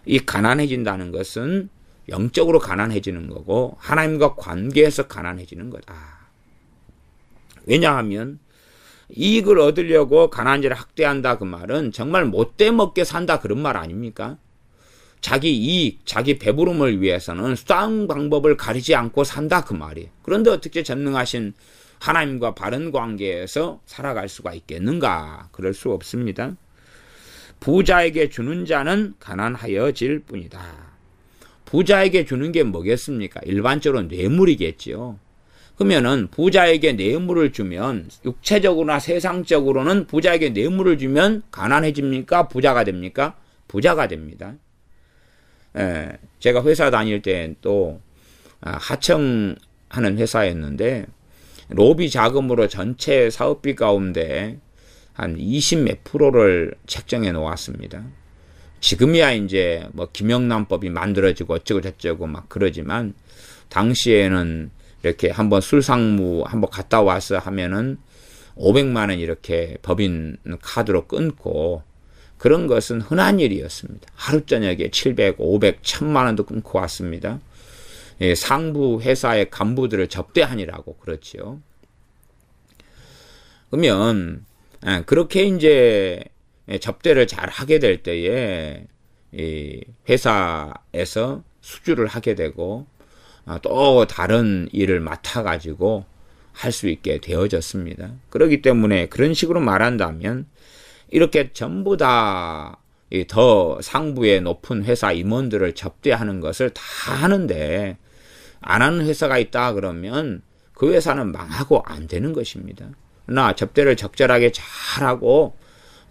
이 가난해진다는 것은 영적으로 가난해지는 거고 하나님과 관계에서 가난해지는 거다. 왜냐하면 이익을 얻으려고 가난한 자를 학대한다 그 말은 정말 못돼 먹게 산다 그런 말 아닙니까? 자기 이익, 자기 배부름을 위해서는 수단 방법을 가리지 않고 산다 그 말이에요. 그런데 어떻게 전능하신 하나님과 바른 관계에서 살아갈 수가 있겠는가? 그럴 수 없습니다. 부자에게 주는 자는 가난하여질 뿐이다. 부자에게 주는 게 뭐겠습니까? 일반적으로 뇌물이겠지요. 그러면은 부자에게 뇌물을 주면 육체적으로나 세상적으로는 부자에게 뇌물을 주면 가난해집니까? 부자가 됩니까? 부자가 됩니다. 제가 회사 다닐 때 또 하청 하는 회사였는데 로비 자금으로 전체 사업비 가운데 한 20몇 프로를 책정해 놓았습니다. 지금이야 이제 뭐 김영란법이 만들어지고 어쩌고 저쩌고 막 그러지만 당시에는 이렇게 한번 술상무 한번 갔다 와서 하면은 500만 원 이렇게 법인 카드로 끊고 그런 것은 흔한 일이었습니다. 하루 저녁에 700, 500, 1000만 원도 끊고 왔습니다. 예, 상부 회사의 간부들을 접대하니라고 그렇지요. 그러면 그렇게 이제 접대를 잘 하게 될 때에 이 회사에서 수주를 하게 되고 또 다른 일을 맡아가지고 할 수 있게 되어졌습니다. 그렇기 때문에 그런 식으로 말한다면 이렇게 전부 다 더 상부의 높은 회사 임원들을 접대하는 것을 다 하는데 안 하는 회사가 있다 그러면 그 회사는 망하고 안 되는 것입니다. 그러나 접대를 적절하게 잘하고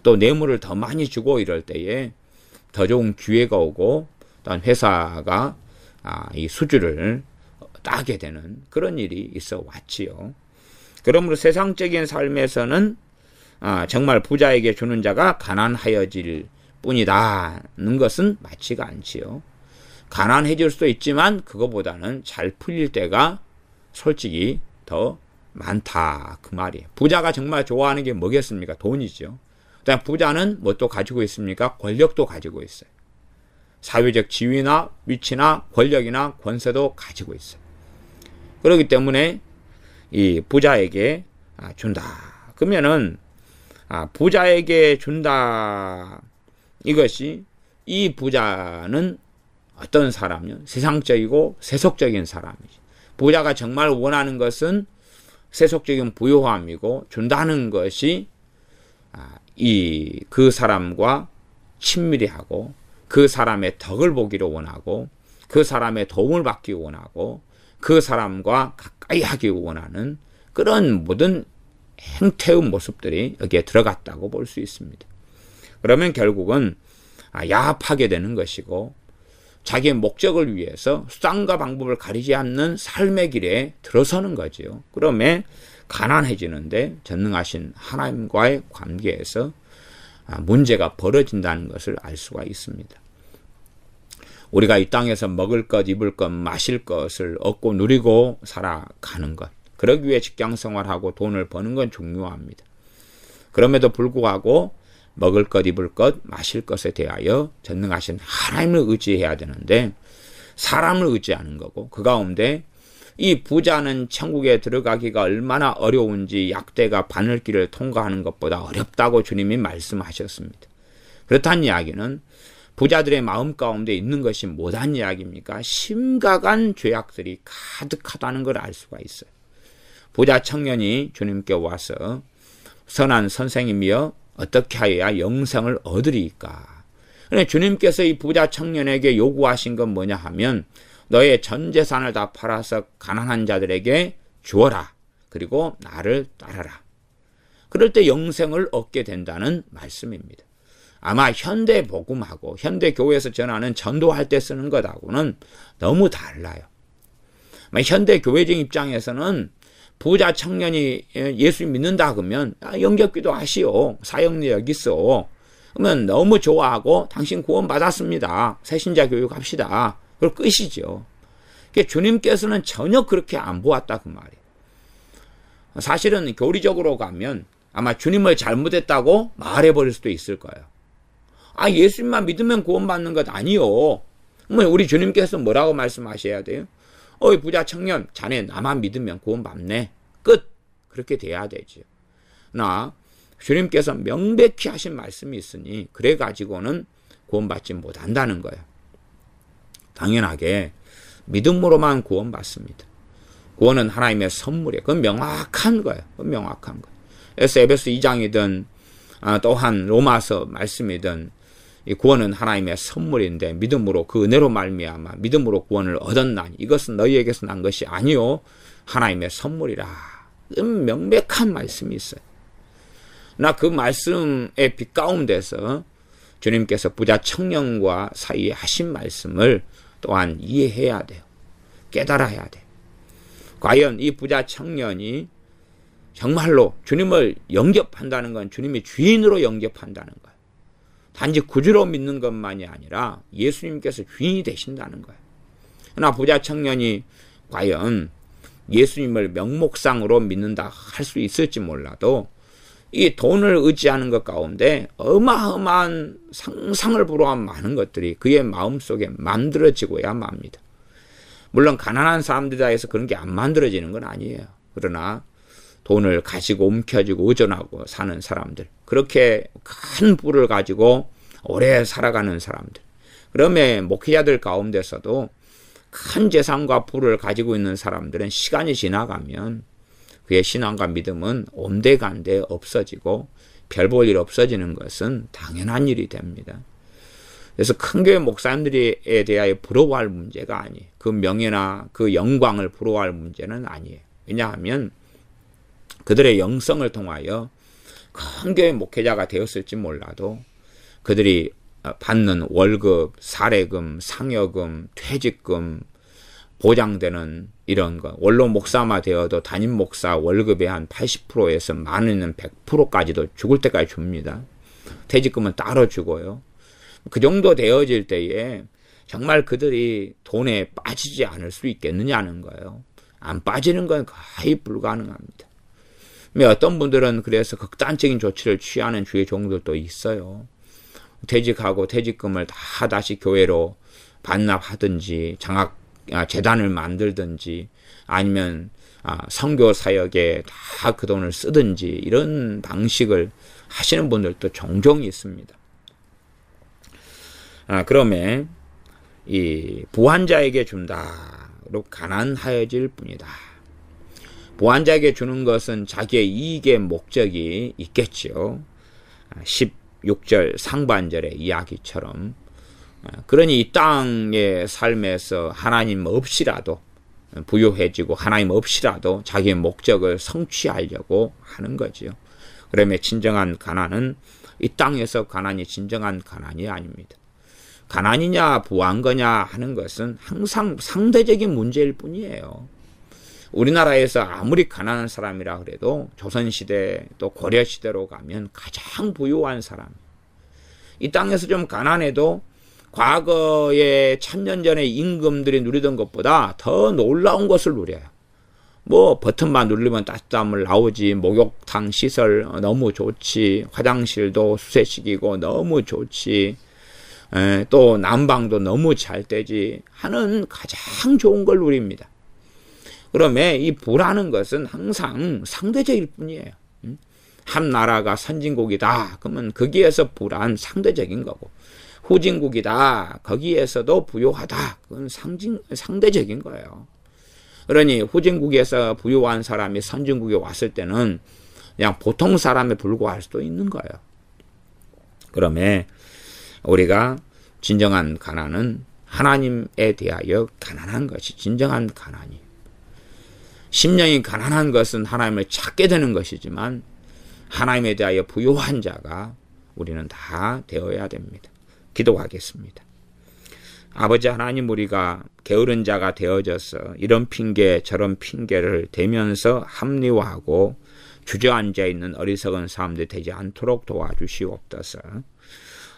또 뇌물을 더 많이 주고 이럴 때에 더 좋은 기회가 오고 또한 회사가 이 수주를 따게 되는 그런 일이 있어 왔지요. 그러므로 세상적인 삶에서는 정말 부자에게 주는 자가 가난하여질 뿐이다는 것은 맞지가 않지요. 가난해질 수도 있지만 그거보다는 잘 풀릴 때가 솔직히 더 많다 그 말이에요. 부자가 정말 좋아하는 게 뭐겠습니까? 돈이죠. 그다음 부자는 뭐 또 가지고 있습니까? 권력도 가지고 있어요. 사회적 지위나 위치나 권력이나 권세도 가지고 있어요. 그렇기 때문에 이 부자에게 준다. 그러면은 부자에게 준다. 이것이 이 부자는 어떤 사람이요? 세상적이고 세속적인 사람이지. 부자가 정말 원하는 것은 세속적인 부요함이고 준다는 것이 그 사람과 친밀히 하고 그 사람의 덕을 보기를 원하고 그 사람의 도움을 받기 원하고 그 사람과 가까이 하기 원하는 그런 모든 행태의 모습들이 여기에 들어갔다고 볼 수 있습니다. 그러면 결국은 야합하게 되는 것이고 자기의 목적을 위해서 수단과 방법을 가리지 않는 삶의 길에 들어서는 거지요. 그러면 가난해지는데 전능하신 하나님과의 관계에서 문제가 벌어진다는 것을 알 수가 있습니다. 우리가 이 땅에서 먹을 것, 입을 것, 마실 것을 얻고 누리고 살아가는 것, 그러기 위해 직장생활하고 돈을 버는 건 중요합니다. 그럼에도 불구하고 먹을 것, 입을 것, 마실 것에 대하여 전능하신 하나님을 의지해야 되는데 사람을 의지하는 거고 그 가운데 이 부자는 천국에 들어가기가 얼마나 어려운지 약대가 바늘길을 통과하는 것보다 어렵다고 주님이 말씀하셨습니다. 그렇다는 이야기는 부자들의 마음 가운데 있는 것이 뭐란 이야기입니까? 심각한 죄악들이 가득하다는 걸 알 수가 있어요. 부자 청년이 주님께 와서 선한 선생님이여 어떻게 하여야 영생을 얻으리까? 그런데 주님께서 이 부자 청년에게 요구하신 건 뭐냐 하면 너의 전 재산을 다 팔아서 가난한 자들에게 주어라. 그리고 나를 따라라. 그럴 때 영생을 얻게 된다는 말씀입니다. 아마 현대 복음하고 현대 교회에서 전하는 전도할 때 쓰는 것하고는 너무 달라요. 현대 교회적 입장에서는 부자 청년이 예수 믿는다 그러면 영접기도 하시오. 사형리 여기 있어. 그러면 너무 좋아하고 당신 구원 받았습니다. 새신자 교육합시다. 그걸 끝이죠. 주님께서는 전혀 그렇게 안 보았다 그 말이에요. 사실은 교리적으로 가면 아마 주님을 잘못했다고 말해버릴 수도 있을 거예요. 예수님만 믿으면 구원받는 것 아니요. 우리 주님께서 뭐라고 말씀하셔야 돼요? 어이 부자 청년, 자네 나만 믿으면 구원받네. 끝. 그렇게 돼야 되죠. 나 주님께서 명백히 하신 말씀이 있으니 그래 가지고는 구원받지 못한다는 거예요. 당연하게 믿음으로만 구원받습니다. 구원은 하나님의 선물이에요. 그건 명확한 거예요. 그건 명확한 거예요. 그래서 에베소 2장이든 또한 로마서 말씀이든 이 구원은 하나님의 선물인데 믿음으로 그 은혜로 말미암아 믿음으로 구원을 얻었나니 이것은 너희에게서 난 것이 아니요 하나님의 선물이라. 명백한 말씀이 있어요. 나 그 말씀의 빛 가운데서 주님께서 부자 청년과 사이에 하신 말씀을 또한 이해해야 돼요. 깨달아야 돼요. 과연 이 부자 청년이 정말로 주님을 영접한다는 건 주님이 주인으로 영접한다는 거예요. 단지 구주로 믿는 것만이 아니라 예수님께서 주인이 되신다는 거예요. 그러나 부자 청년이 과연 예수님을 명목상으로 믿는다 할 수 있을지 몰라도 이 돈을 의지하는 것 가운데 어마어마한 상상을 불허한 많은 것들이 그의 마음속에 만들어지고야 맙니다. 물론 가난한 사람들이다 해서 그런 게 안 만들어지는 건 아니에요. 그러나 돈을 가지고 움켜쥐고 의존하고 사는 사람들, 그렇게 큰 부를 가지고 오래 살아가는 사람들, 그러면 목회자들 가운데서도 큰 재산과 부를 가지고 있는 사람들은 시간이 지나가면 그의 신앙과 믿음은 온데간데 없어지고 별 볼 일 없어지는 것은 당연한 일이 됩니다. 그래서 큰 교회 목사님들에 대하여 부러워할 문제가 아니에요. 그 명예나 그 영광을 부러워할 문제는 아니에요. 왜냐하면 그들의 영성을 통하여 큰 교회 목회자가 되었을지 몰라도 그들이 받는 월급, 사례금, 상여금, 퇴직금, 보장되는 이런 거, 원로 목사만 되어도 담임 목사 월급의 한 80%에서 많으면 100%까지도 죽을 때까지 줍니다. 퇴직금은 따로 주고요. 그 정도 되어질 때에 정말 그들이 돈에 빠지지 않을 수 있겠느냐는 거예요. 안 빠지는 건 거의 불가능합니다. 어떤 분들은 그래서 극단적인 조치를 취하는 주의 종들도 있어요. 퇴직하고 퇴직금을 다 다시 교회로 반납하든지 재단을 만들든지 아니면 선교 사역에 다 그 돈을 쓰든지 이런 방식을 하시는 분들도 종종 있습니다. 그러면 이 부한자에게 준다로 가난하여질 뿐이다. 부한자에게 주는 것은 자기의 이익의 목적이 있겠지요. 16절 상반절의 이야기처럼. 그러니 이 땅의 삶에서 하나님 없이라도 부유해지고 하나님 없이라도 자기의 목적을 성취하려고 하는 거지요. 그러면 진정한 가난은 이 땅에서 가난이 진정한 가난이 아닙니다. 가난이냐 부한 거냐 하는 것은 항상 상대적인 문제일 뿐이에요. 우리나라에서 아무리 가난한 사람이라 그래도 조선시대 또 고려시대로 가면 가장 부유한 사람. 이 땅에서 좀 가난해도 과거에 1000년 전에 임금들이 누리던 것보다 더 놀라운 것을 누려요. 버튼만 누르면 따뜻한 물 나오지, 목욕탕 시설 너무 좋지, 화장실도 수세식이고 너무 좋지, 또 난방도 너무 잘 되지 하는 가장 좋은 걸 누립니다. 그러면 이 부라는 것은 항상 상대적일 뿐이에요. 한 나라가 선진국이다 그러면 거기에서 부란 상대적인 거고, 후진국이다 거기에서도 부유하다 그건 상대적인 거예요. 그러니 후진국에서 부유한 사람이 선진국에 왔을 때는 그냥 보통 사람에 불과할 수도 있는 거예요. 그러면 우리가 진정한 가난은 하나님에 대하여 가난한 것이 진정한 가난이. 심령이 가난한 것은 하나님을 찾게 되는 것이지만 하나님에 대하여 부유한 자가 우리는 다 되어야 됩니다. 기도하겠습니다. 아버지 하나님, 우리가 게으른 자가 되어져서 이런 핑계 저런 핑계를 대면서 합리화하고 주저앉아 있는 어리석은 사람들이 되지 않도록 도와주시옵소서.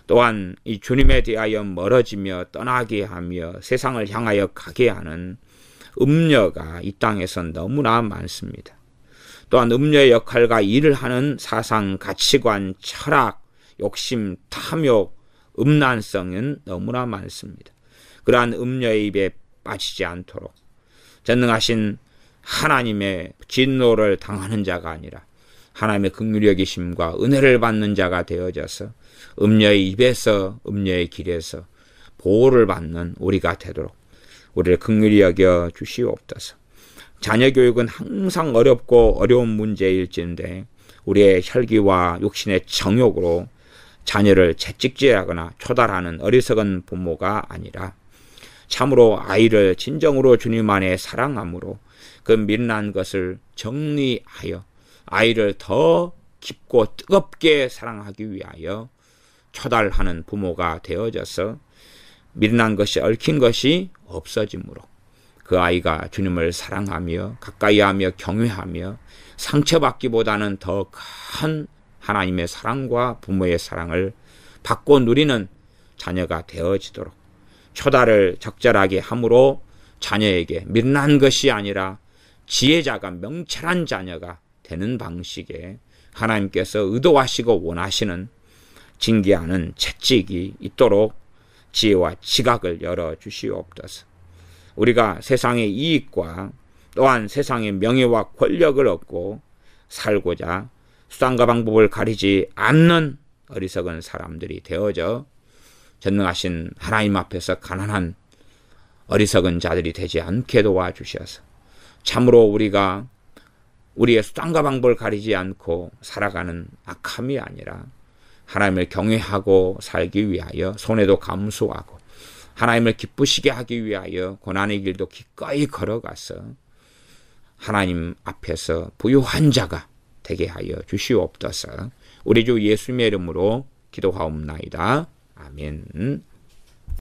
또한 이 주님에 대하여 멀어지며 떠나게 하며 세상을 향하여 가게 하는 음녀가 이 땅에선 너무나 많습니다. 또한 음녀의 역할과 일을 하는 사상, 가치관, 철학, 욕심, 탐욕, 음란성은 너무나 많습니다. 그러한 음녀의 입에 빠지지 않도록 전능하신 하나님의 진노를 당하는 자가 아니라 하나님의 긍휼히 여기심과 은혜를 받는 자가 되어져서 음녀의 입에서 음녀의 길에서 보호를 받는 우리가 되도록 우리를 긍휼히 여겨 주시옵소서. 자녀 교육은 항상 어렵고 어려운 문제일진데 우리의 혈기와 육신의 정욕으로 자녀를 채찍질하거나 초달하는 어리석은 부모가 아니라 참으로 아이를 진정으로 주님 안에 사랑함으로 그 미련한 것을 정리하여 아이를 더 깊고 뜨겁게 사랑하기 위하여 초달하는 부모가 되어져서 미련한 것이 얽힌 것이 없어지므로 그 아이가 주님을 사랑하며 가까이하며 경외하며 상처받기보다는 더 큰 하나님의 사랑과 부모의 사랑을 받고 누리는 자녀가 되어지도록 초다를 적절하게 함으로 자녀에게 미련한 것이 아니라 지혜자가 명철한 자녀가 되는 방식에 하나님께서 의도하시고 원하시는 징계하는 채찍이 있도록 지혜와 지각을 열어주시옵소서. 우리가 세상의 이익과 또한 세상의 명예와 권력을 얻고 살고자 수단과 방법을 가리지 않는 어리석은 사람들이 되어져 전능하신 하나님 앞에서 가난한 어리석은 자들이 되지 않게 도와주셔서 참으로 우리가 우리의 수단과 방법을 가리지 않고 살아가는 악함이 아니라 하나님을 경외하고 살기 위하여 손해도 감수하고 하나님을 기쁘시게 하기 위하여 고난의 길도 기꺼이 걸어가서 하나님 앞에서 부유한 자가 되게 하여 주시옵소서. 우리 주 예수님의 이름으로 기도하옵나이다. 아멘.